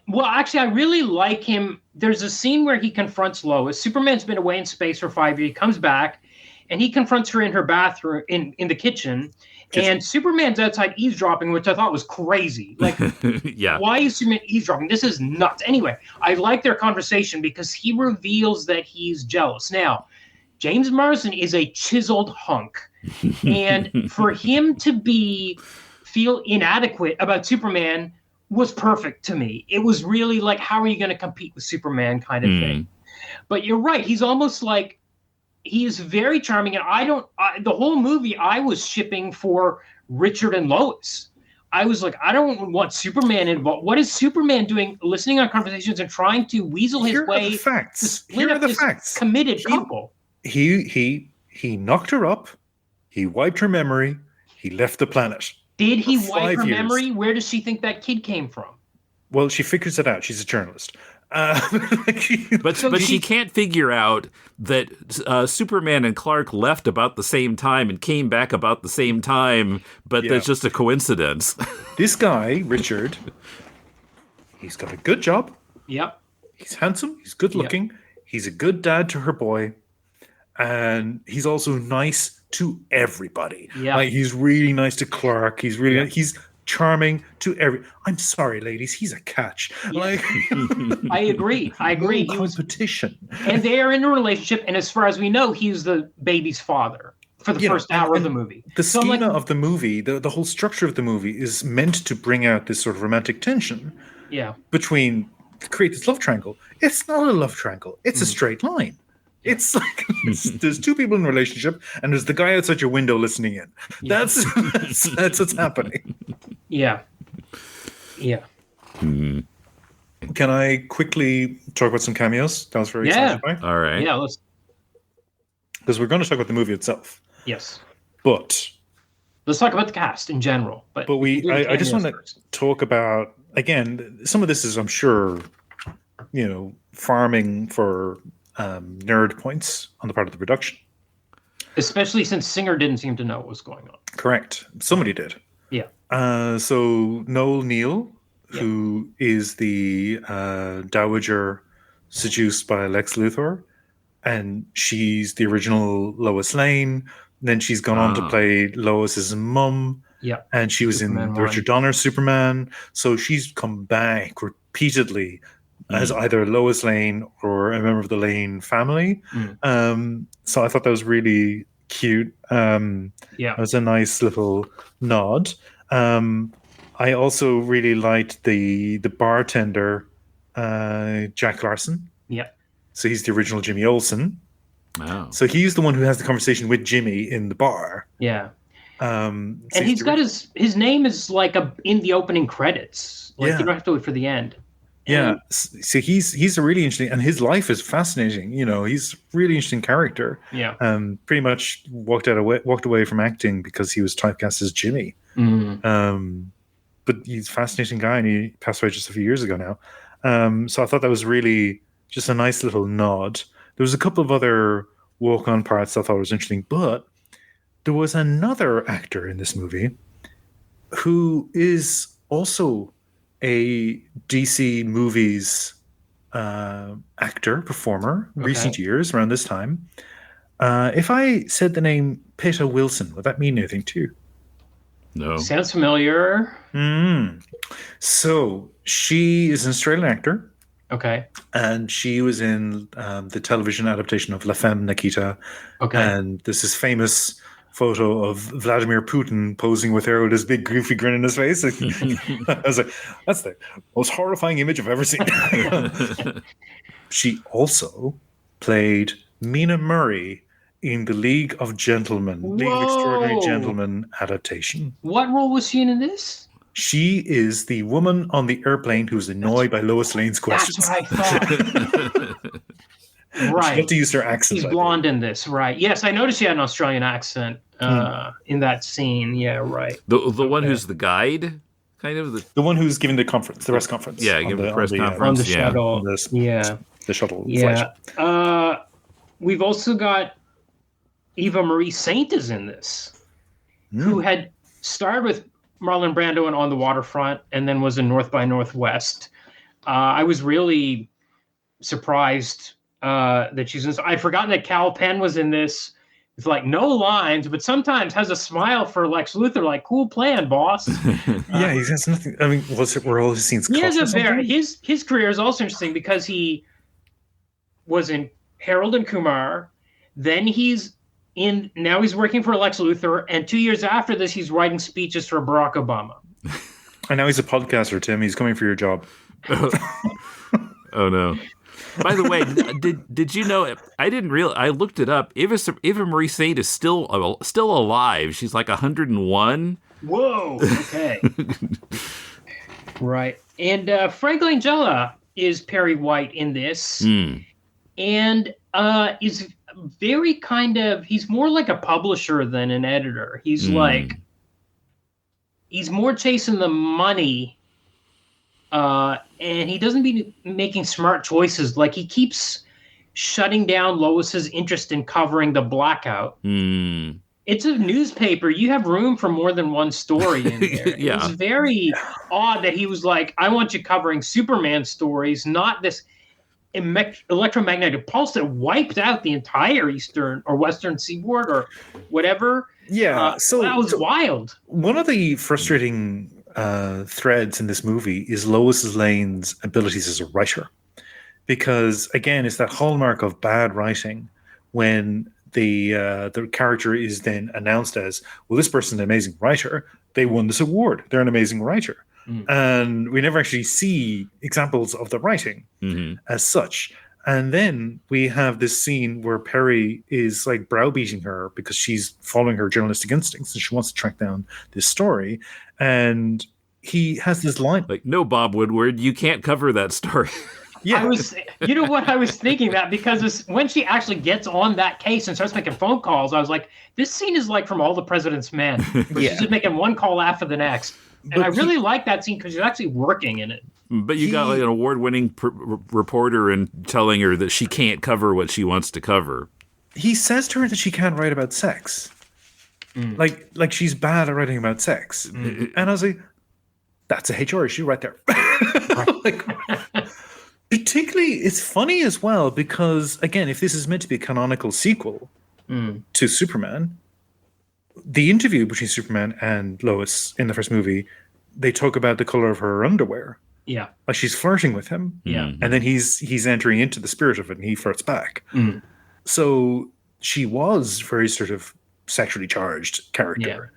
Well, actually, I really like him. There's a scene where he confronts Lois. Superman's been away in space for 5 years. He comes back, and he confronts her in her bathroom, in the kitchen. And Superman's outside eavesdropping, which I thought was crazy. Like, why is Superman eavesdropping? This is nuts. Anyway, I like their conversation because he reveals that he's jealous. Now, James Marsden is a chiseled hunk. And for him to feel inadequate about Superman was perfect to me. It was really like, how are you going to compete with Superman kind of thing? But you're right. He's almost like, he is very charming, and the whole movie I was shipping for Richard and Lois. I was like, I don't want Superman involved. What is Superman doing, listening on conversations and trying to weasel his way to split up this committed couple? He knocked her up. He wiped her memory. He left the planet. Did he wipe her memory? Where does she think that kid came from? Well, she figures it out. She's a journalist. But she can't figure out that Superman and Clark left about the same time and came back about the same time, but that's just a coincidence. This guy, Richard, he's got a good job. Yep. He's handsome. He's good looking. Yep. He's a good dad to her boy. And he's also nice to everybody. Yeah. Like, he's really nice to Clark. He's really he's charming to I'm sorry, ladies, he's a catch. Yeah. Like, I agree. No competition. And they are in a relationship, and as far as we know, he's the baby's father for the first hour of the movie. The schema of the movie, the whole structure of the movie is meant to bring out this sort of romantic tension between, create this love triangle. It's not a love triangle. It's a straight line. It's like there's two people in a relationship, and there's the guy outside your window listening in. That's what's happening. Yeah. Can I quickly talk about some cameos? That was very exciting. All right. Yeah, let's. Because we're going to talk about the movie itself. Yes. But let's talk about the cast in general. But I just want to talk about, again, some of this is, I'm sure, farming for nerd points on the part of the production. Especially since Singer didn't seem to know what was going on. Correct. Somebody did. Yeah. So Noel Neal, who is the dowager seduced by Lex Luthor, and she's the original Lois Lane. Then she's gone on to play Lois's mum. Yeah. And she was in Richard Donner's Superman. So she's come back repeatedly as either Lois Lane or a member of the Lane family. So I thought that was really cute. It was a nice little nod. I also really liked the bartender, Jack Larson. Yeah. So he's the original Jimmy Olsen. Wow. So he's the one who has the conversation with Jimmy in the bar. Yeah. And he's got his name is like in the opening credits. Like you don't have to wait for the end. Yeah. So he's a really interesting, and his life is fascinating. He's a really interesting character. Yeah. Pretty much walked away from acting because he was typecast as Jimmy. But he's a fascinating guy, and he passed away just a few years ago now. So I thought that was really just a nice little nod. There was a couple of other walk-on parts I thought was interesting, but there was another actor in this movie who is also a DC movies actor, performer, recent years, around this time. If I said the name Peta Wilson, would that mean anything to you? No. Sounds familiar. So she is an Australian actor. Okay. And she was in the television adaptation of La Femme Nikita. Okay. And there's this famous photo of Vladimir Putin posing with her with his big goofy grin in his face. I was like, that's the most horrifying image I've ever seen. She also played Mina Murray in the League of Extraordinary Gentlemen adaptation. What role was she in this? She is the woman on the airplane who's annoyed by Lois Lane's questions. That's what I thought. Right. She had to use her accent. She's blonde in this, right? Yes, I noticed she had an Australian accent in that scene. Yeah, right. The one who's the guide, kind of the one who's giving the press conference. Yeah, giving the press conference on the shuttle. The shuttle. Yeah. We've also got Eva Marie Saint is in this, who had starred with Marlon Brando in On the Waterfront, and then was in North by Northwest. I was really surprised that she's in this. I'd forgotten that Cal Penn was in this. It's like no lines, but sometimes has a smile for Lex Luthor. Like, cool plan, boss. Yeah, he has nothing. I mean, were all his scenes? His career is also interesting because he was in Harold and Kumar. Then now he's working for Lex Luthor, and 2 years after this, he's writing speeches for Barack Obama. And now he's a podcaster, Tim. He's coming for your job. Oh no! By the way, did you know? I didn't realize. I looked it up. Eva Marie Saint is still alive. She's like 101. Whoa! Okay. Right. And Frank Langella is Perry White in this, and is very he's more like a publisher than an editor. He's more chasing the money and he doesn't be making smart choices. Like, he keeps shutting down Lois's interest in covering the blackout. It's a newspaper. You have room for more than one story in there. Yeah. It was very odd that he was like, I want you covering Superman stories, not this electromagnetic pulse that wiped out the entire eastern or western seaboard or whatever. Yeah, so that was wild. One of the frustrating threads in this movie is Lois Lane's abilities as a writer, because again, it's that hallmark of bad writing when the character is then announced as, well, this person's an amazing writer. They won this award. They're an amazing writer. And we never actually see examples of the writing as such. And then we have this scene where Perry is like browbeating her because she's following her journalistic instincts and she wants to track down this story. And he has this line like, no, Bob Woodward, you can't cover that story. Yeah, you know what I was thinking that, because when she actually gets on that case and starts making phone calls, I was like, this scene is like from All the President's Men, where she's just making one call after the next. And I really like that scene because she's actually working in it. But you got like an award-winning reporter and telling her that she can't cover what she wants to cover. He says to her that she can't write about sex. Like she's bad at writing about sex. And I was like, that's a HR issue right there. Like, particularly, it's funny as well because, again, if this is meant to be a canonical sequel to Superman, the interview between Superman and Lois in the first movie, they talk about the color of her underwear. Yeah. Like she's flirting with him. Yeah. And then he's entering into the spirit of it and he flirts back. So she was very sort of sexually charged character.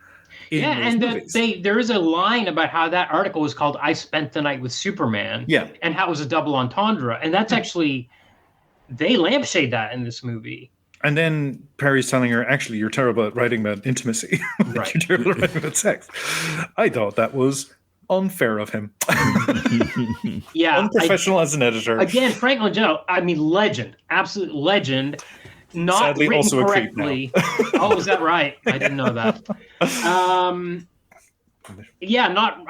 Yeah, and there is a line about how that article was called "I Spent the Night with Superman." Yeah, and how it was a double entendre, and that's actually they lampshade that in this movie. And then Perry's telling her, "Actually, you're terrible at writing about intimacy. Right. You're terrible at writing about sex." I thought that was unfair of him. Yeah, unprofessional as an editor. Again, Frank Langella, I mean, legend, absolute legend. Not sadly written also correctly. Oh, is that right? I didn't know that. I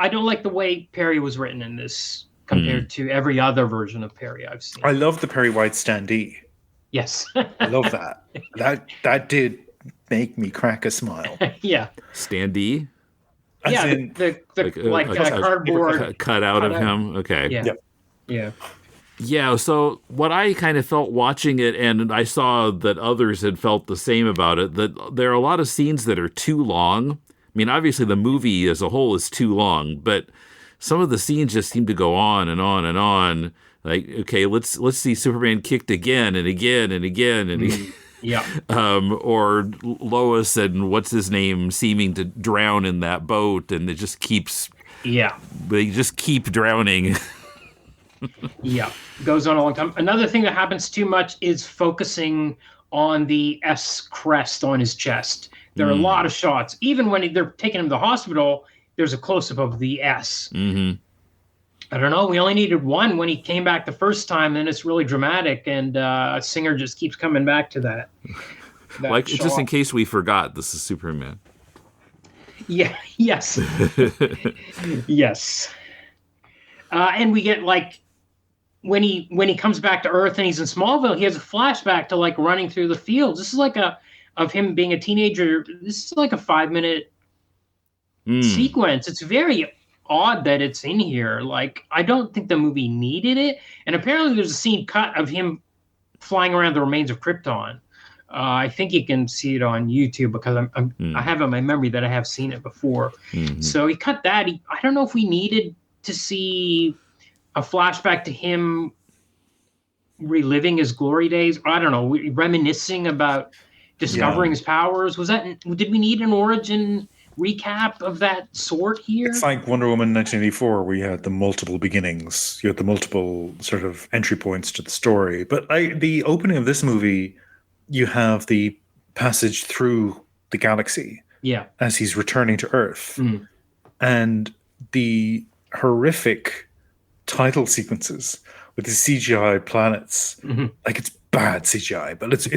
don't like the way Perry was written in this compared to every other version of Perry I've seen. I love the Perry White standee. Yes. I love that. That did make me crack a smile. Yeah. Standee? The cardboard cut out of him. Okay. Yeah. Yeah. Yeah, so what I kind of felt watching it, and I saw that others had felt the same about it, that there are a lot of scenes that are too long. I mean, obviously the movie as a whole is too long, but some of the scenes just seem to go on and on and on. Like, okay, let's see Superman kicked again and again and again and again. Yeah. Or Lois and what's his name seeming to drown in that boat, and it just keeps. Yeah. They just keep drowning. Yeah, goes on a long time. Another thing that happens too much is focusing on the S crest on his chest. There are a lot of shots. Even when they're taking him to the hospital, there's a close-up of the S. I don't know. We only needed one when he came back the first time, and it's really dramatic, and Singer just keeps coming back to that like, shot. just in case we forgot, this is Superman. Yeah, yes. Yes. And we get, like, when he comes back to Earth and he's in Smallville, he has a flashback to like running through the fields. This is like of him being a teenager. This is like a 5-minute sequence. It's very odd that it's in here. Like, I don't think the movie needed it. And apparently there's a scene cut of him flying around the remains of Krypton. I think you can see it on YouTube because I have in my memory that I have seen it before. So he cut that. I don't know if we needed to see a flashback to him reliving his glory days. I don't know, reminiscing about discovering his powers. Did we need an origin recap of that sort here? It's like Wonder Woman 1984, where you had the multiple beginnings. You had the multiple sort of entry points to the story. But the opening of this movie, you have the passage through the galaxy as he's returning to Earth. And the horrific title sequences with the CGI planets. Like, it's bad CGI, but it's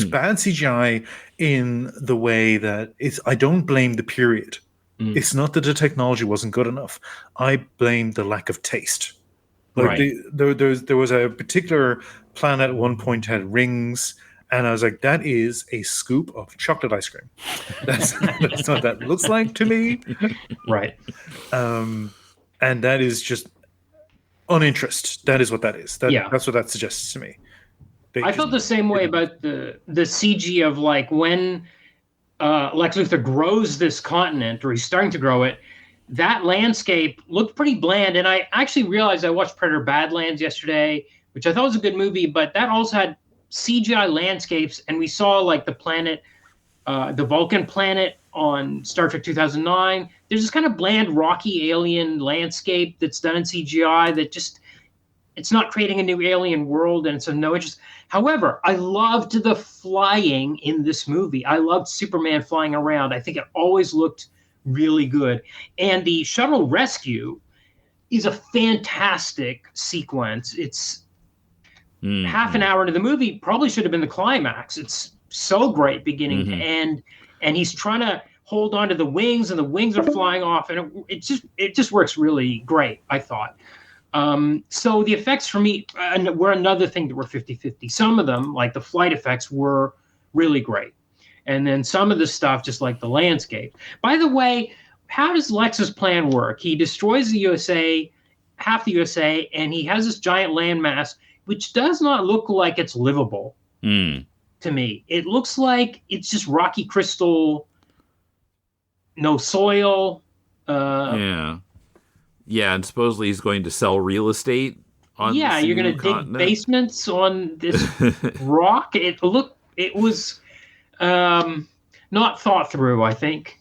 bad CGI in the way that I don't blame the period It's not that the technology wasn't good enough. I blame the lack of taste. Like there was a particular planet at one point had rings, and I was like, that is a scoop of chocolate ice cream. That's what that looks like to me. Right. And that is just uninterest. That is what that is. That's what that suggests to me. I felt the same way about the CG of like when Lex Luthor grows this continent, or he's starting to grow it. That landscape looked pretty bland, and I actually realized I watched Predator Badlands yesterday, which I thought was a good movie, but that also had CGI landscapes, and we saw like the planet, the Vulcan planet on Star Trek 2009. There's this kind of bland, rocky alien landscape that's done in CGI that just, it's not creating a new alien world, and it's of no interest. However, I loved the flying in this movie. I loved Superman flying around. I think it always looked really good. And the shuttle rescue is a fantastic sequence. It's half an hour into the movie, probably should have been the climax. It's so great beginning to end. And he's trying to hold on to the wings, and the wings are flying off, and it just works really great, I thought. So the effects for me were another thing that were 50-50. Some of them, like the flight effects, were really great. And then some of the stuff, just like the landscape. By the way, how does Lex's plan work? He destroys the USA, half the USA, and he has this giant landmass, which does not look like it's livable to me. It looks like it's just rocky crystal, no soil. Yeah, and supposedly he's going to sell real estate on this you're going to dig basements on this rock. It was not thought through, I think.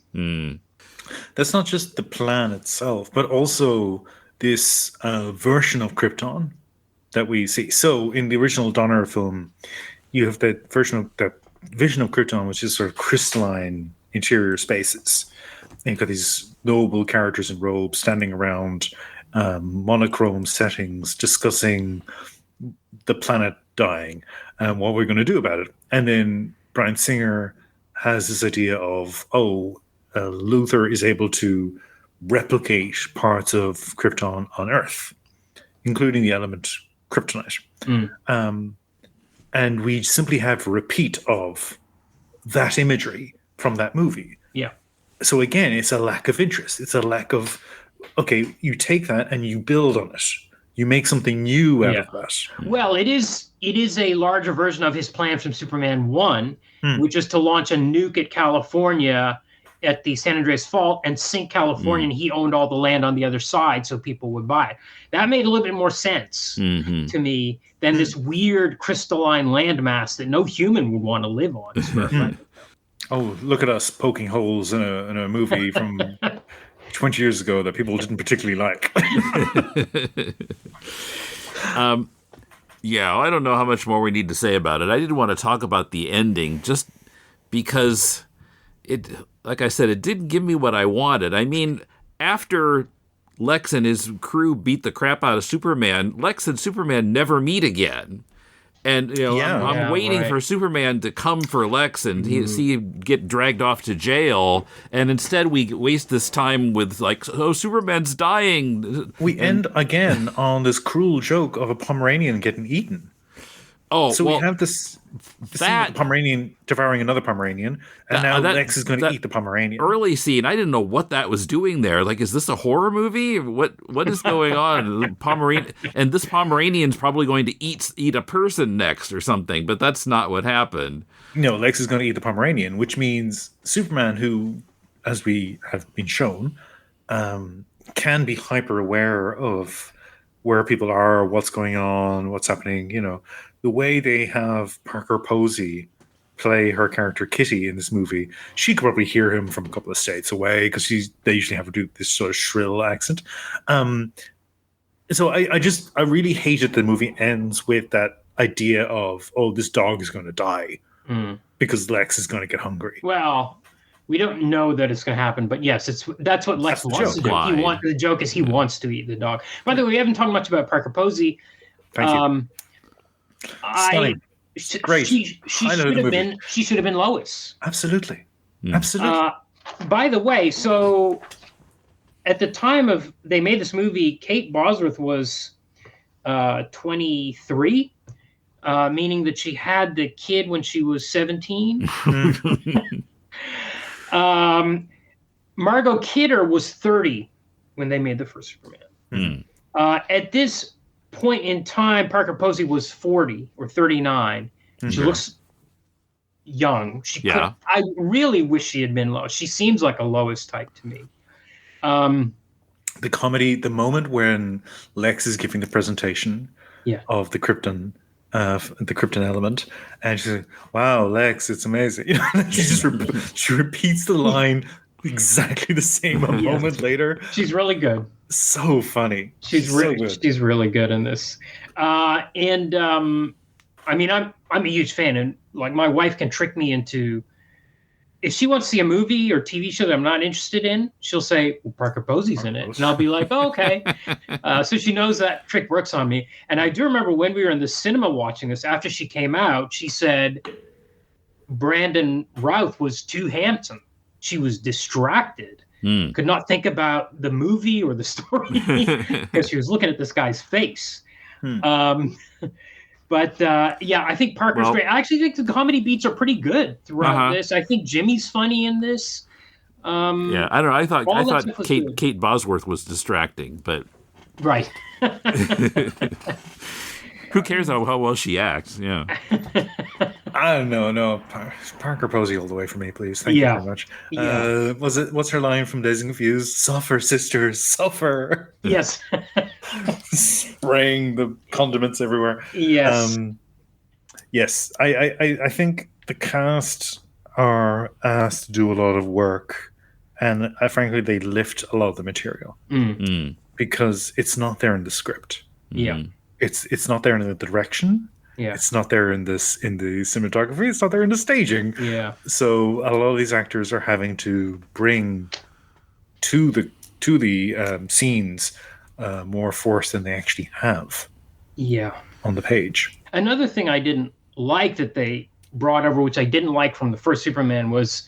That's not just the plan itself, but also this version of Krypton that we see. So in the original Donner film, you have that vision of Krypton, which is sort of crystalline interior spaces. And you've got these noble characters in robes standing around monochrome settings discussing the planet dying and what we're going to do about it. And then Bryan Singer has this idea of, Luthor is able to replicate parts of Krypton on Earth, including the element kryptonite. And we simply have a repeat of that imagery from that movie. Yeah. So again, it's a lack of interest. It's a lack of, okay, you take that and you build on it. You make something new out of that. Well, it is a larger version of his plan from Superman 1, which is to launch a nuke at California at the San Andreas Fault and sink California, and he owned all the land on the other side so people would buy it. That made a little bit more sense to me than this weird crystalline landmass that no human would want to live on. Oh, look at us poking holes in a movie from 20 years ago that people didn't particularly like. I don't know how much more we need to say about it. I did want to talk about the ending just because it, like I said, it didn't give me what I wanted. I mean, after Lex and his crew beat the crap out of Superman, Lex and Superman never meet again. And I'm waiting for Superman to come for Lex and see him get dragged off to jail, and instead we waste this time with like, Superman's dying. We end again on this cruel joke of a Pomeranian getting eaten. We have this scene of Pomeranian devouring another Pomeranian, and now Lex is going to eat the Pomeranian. Early scene, I didn't know what that was doing there. Like, is this a horror movie? What is going on? This Pomeranian's probably going to eat a person next or something, but that's not what happened. No, Lex is going to eat the Pomeranian, which means Superman, who, as we have been shown, can be hyper aware of where people are, what's going on, what's happening. The way they have Parker Posey play her character Kitty in this movie, she could probably hear him from a couple of states away because they usually have to do this sort of shrill accent. So I really hated the movie ends with that idea of, this dog is going to die because Lex is going to get hungry. Well, we don't know that it's going to happen, but yes, that's what Lex wants to do. The joke is he wants to eat the dog. By the way, we haven't talked much about Parker Posey. Thank you. Great. She should have been Lois. Absolutely. by the way, so at the time of they made this movie, Kate Bosworth was 23, meaning that she had the kid when she was 17. Margot Kidder was 30 when they made the first Superman. At this point in time, Parker Posey was 40 or 39. She looks young. I really wish she had been Lois. She seems like a Lois type to me. The comedy, the moment when Lex is giving the presentation of the Krypton, element, and she's like, "Wow, Lex, it's amazing." She repeats the line exactly the same a moment later. She's really good. So funny. She's really good in this. I mean, I'm a huge fan, and like my wife can trick me into, if she wants to see a movie or TV show that I'm not interested in, she'll say, well, Parker Posey's in it. And I'll be like, oh, okay. So she knows that trick works on me. And I do remember when we were in the cinema watching this, after she came out, she said Brandon Routh was too handsome. She was distracted, could not think about the movie or the story because she was looking at this guy's face. But I think Parker's great. I actually think the comedy beats are pretty good throughout this. I think Jimmy's funny in this. I don't know. I thought Kate Bosworth was distracting, but right. Who cares how well she acts? Yeah. I don't know. No, Parker Posey all the way for me, please. Thank you very much. What's her line from Dazed and Confused? Suffer, sisters, suffer. Yes. Spraying the condiments everywhere. Yes. Yes. I think the cast are asked to do a lot of work, and frankly, they lift a lot of the material because it's not there in the script. Yeah. It's not there in the direction. Yeah. It's not there in the cinematography. It's not there in the staging. Yeah. So a lot of these actors are having to bring to the scenes more force than they actually have. Yeah. On the page. Another thing I didn't like that they brought over, which I didn't like from the first Superman, was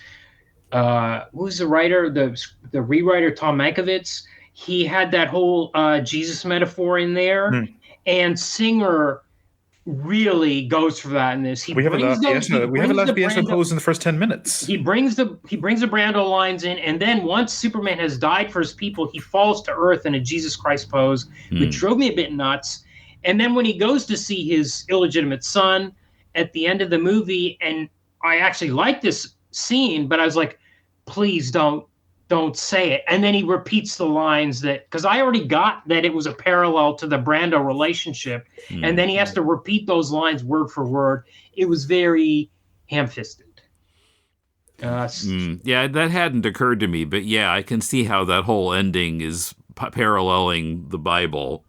who was the writer, the rewriter, Tom Mankiewicz. He had that whole Jesus metaphor in there, and Singer really goes for that in this. We have a Lafayette pose in the first 10 minutes. He brings the Brando lines in, and then once Superman has died for his people, he falls to earth in a Jesus Christ pose, which drove me a bit nuts. And then when he goes to see his illegitimate son at the end of the movie, and I actually like this scene, but I was like, please don't say it. And then he repeats the lines because I already got that it was a parallel to the Brando relationship. And then he has to repeat those lines word for word. It was very ham-fisted. Yeah, that hadn't occurred to me, but yeah, I can see how that whole ending is paralleling the Bible.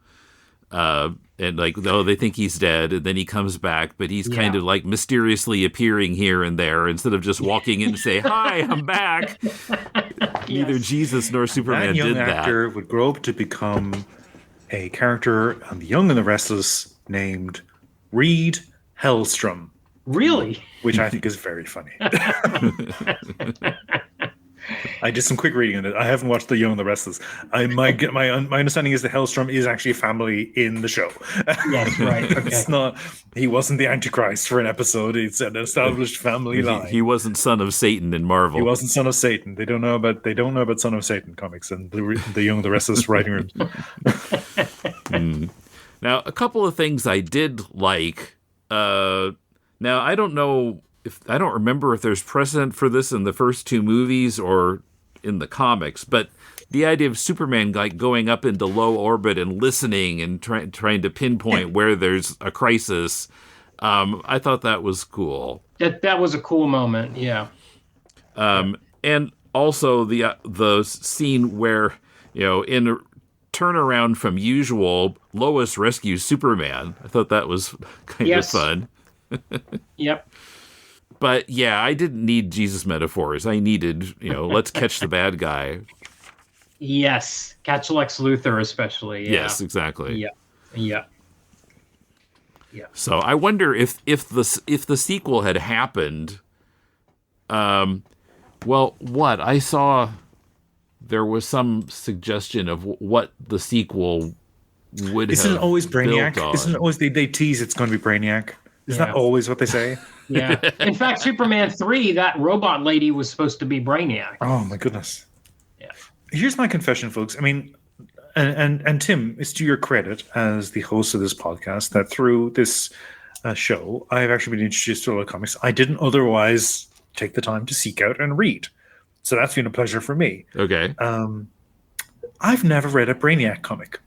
And like, though they think he's dead, and then he comes back, but he's kind of like mysteriously appearing here and there instead of just walking in and say, "Hi, I'm back." Neither Jesus nor Superman did that. That young actor would grow up to become a character on The Young and the Restless named Reed Hellstrom. Really? Which I think is very funny. I did some quick reading on it. I haven't watched The Young and the Restless. My understanding is that Hellstrom is actually a family in the show. Yes, right. Okay. It's not. He wasn't the Antichrist for an episode. It's an established family line. He wasn't son of Satan in Marvel. He wasn't son of Satan. They don't know about Son of Satan comics and the Young and the Restless writing rooms. Now, a couple of things I did like. Now, I don't know. I don't remember if there's precedent for this in the first two movies or in the comics, but the idea of Superman like going up into low orbit and listening and trying to pinpoint where there's a crisis, I thought that was cool. That was a cool moment, yeah. And also the scene where, in a turnaround from usual, Lois rescues Superman. I thought that was kind of fun. Yep. But yeah, I didn't need Jesus metaphors. I needed, let's catch the bad guy. Yes, catch Lex Luthor especially. Yeah. Yes, exactly. Yeah. So I wonder if the sequel had happened, Well, what? I saw there was some suggestion of what the sequel would Isn't have it always Brainiac? built on. Isn't it always they tease it's going to be Brainiac? Isn't that always what they say? Yeah. In fact, Superman 3, that robot lady was supposed to be Brainiac. Oh my goodness. Yeah. Here's my confession, folks. I mean, and Tim, it's to your credit as the host of this podcast that through this show, I've actually been introduced to a lot of comics I didn't otherwise take the time to seek out and read. So that's been a pleasure for me. Okay. I've never read a Brainiac comic.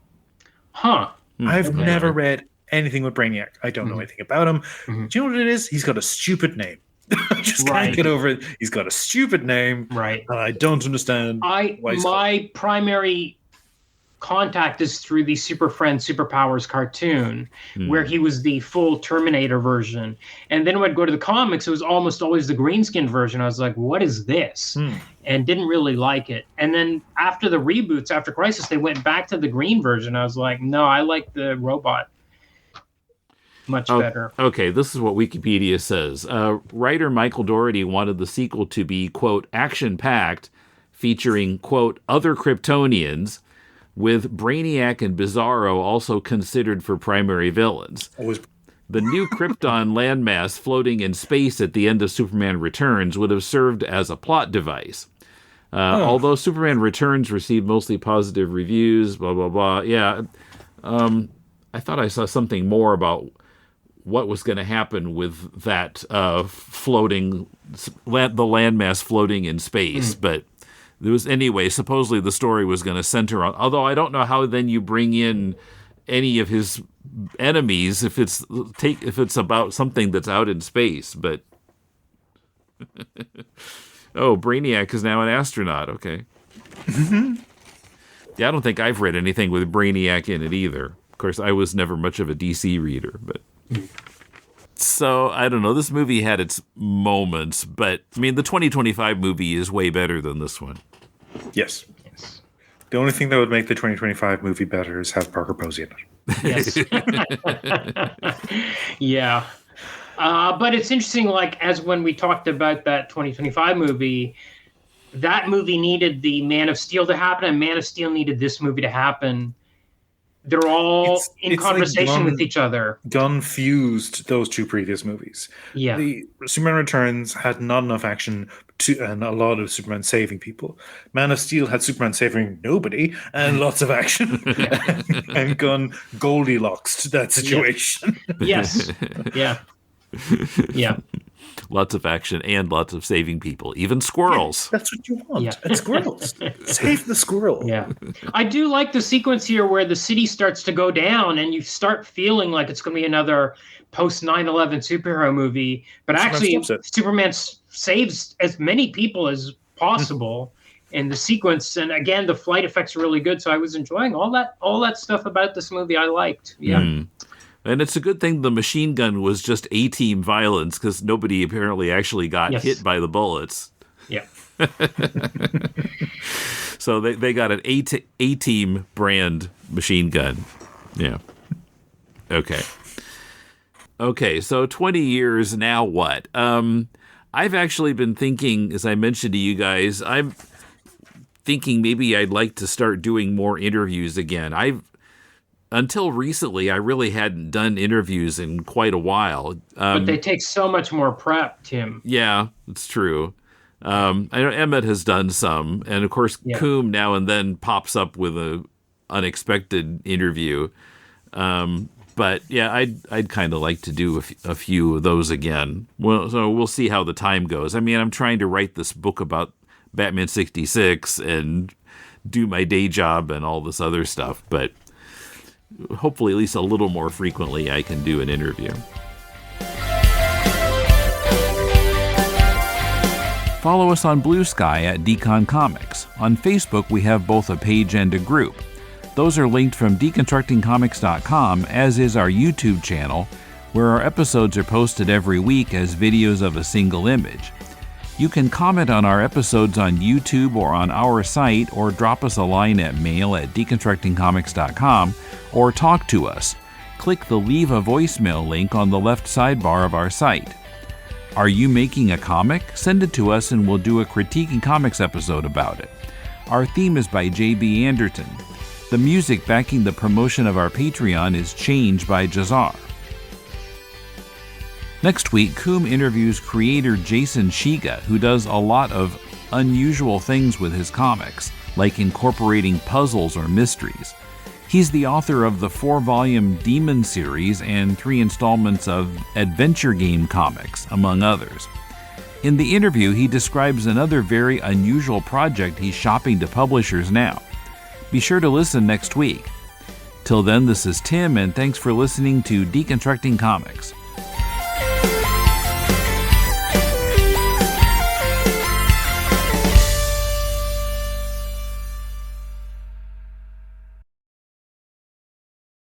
Huh. I've never read anything with Brainiac. I don't know anything about him. Do you know what it is? He's got a stupid name. I just can't get over it. He's got a stupid name. Right. And I don't understand why my primary contact is through the Super Friends Superpowers cartoon, where he was the full Terminator version. And then when I'd go to the comics, it was almost always the green skin version. I was like, what is this? And didn't really like it. And then after the reboots, after Crisis, they went back to the green version. I was like, no, I like the robot much better. Okay, this is what Wikipedia says. Writer Michael Dougherty wanted the sequel to be, quote, action-packed, featuring, quote, other Kryptonians, with Brainiac and Bizarro also considered for primary villains. The new Krypton landmass floating in space at the end of Superman Returns would have served as a plot device. Although Superman Returns received mostly positive reviews, blah, blah, blah. Yeah, I thought I saw something more about what was going to happen with that the landmass floating in space. But there was, anyway, supposedly the story was going to center on, although I don't know how then you bring in any of his enemies if it's about something that's out in space. But oh, Brainiac is now an astronaut. Okay. Yeah, I don't think I've read anything with Brainiac in it either. Of course, I was never much of a DC reader, but so I don't know. This movie had its moments, but I mean, the 2025 movie is way better than this one. Yes. The only thing that would make the 2025 movie better is have Parker Posey in it. Yes. Yeah. But it's interesting, like, as when we talked about that 2025 movie, that movie needed the Man of Steel to happen, and Man of Steel needed this movie to happen. They're all in conversation with each other. Gunn fused those two previous movies. Yeah. The Superman Returns had not enough action and a lot of Superman saving people. Man of Steel had Superman saving nobody and lots of action. And Gunn Goldilocks that situation. Yes. Yeah. Yeah. Lots of action and lots of saving people, even squirrels. Yeah, that's what you want. Yeah. And squirrels. Save the squirrel. Yeah. I do like the sequence here where the city starts to go down and you start feeling like it's going to be another post 9/11 superhero movie. But actually, Superman saves as many people as possible in the sequence. And again, the flight effects are really good. So I was enjoying all that stuff about this movie I liked. Yeah. And it's a good thing the machine gun was just A-team violence because nobody apparently actually got hit by the bullets. Yeah. So they got an A-team brand machine gun. Yeah. Okay, so 20 years, now what? I've actually been thinking, as I mentioned to you guys, I'm thinking maybe I'd like to start doing more interviews again. Until recently, I really hadn't done interviews in quite a while. But they take so much more prep, Tim. Yeah, it's true. I know Emmet has done some, and of course, Coom now and then pops up with an unexpected interview. But yeah, I'd kind of like to do a few of those again. Well, so we'll see how the time goes. I mean, I'm trying to write this book about Batman 66 and do my day job and all this other stuff, but hopefully at least a little more frequently I can do an interview. Follow us on Blue Sky at Decon Comics. On Facebook, we have both a page and a group. Those are linked from deconstructingcomics.com, as is our YouTube channel, where our episodes are posted every week as videos of a single image. You can comment on our episodes on YouTube or on our site, or drop us a line at mail@deconstructingcomics.com, or talk to us. Click the Leave a Voicemail link on the left sidebar of our site. Are you making a comic? Send it to us and we'll do a Critiquing Comics episode about it. Our theme is by J.B. Anderton. The music backing the promotion of our Patreon is Change by Jazar. Next week, Coom interviews creator Jason Shiga, who does a lot of unusual things with his comics, like incorporating puzzles or mysteries. He's the author of the 4-volume Demon series and 3 installments of Adventure Game comics, among others. In the interview, he describes another very unusual project he's shopping to publishers now. Be sure to listen next week. Till then, this is Tim, and thanks for listening to Deconstructing Comics.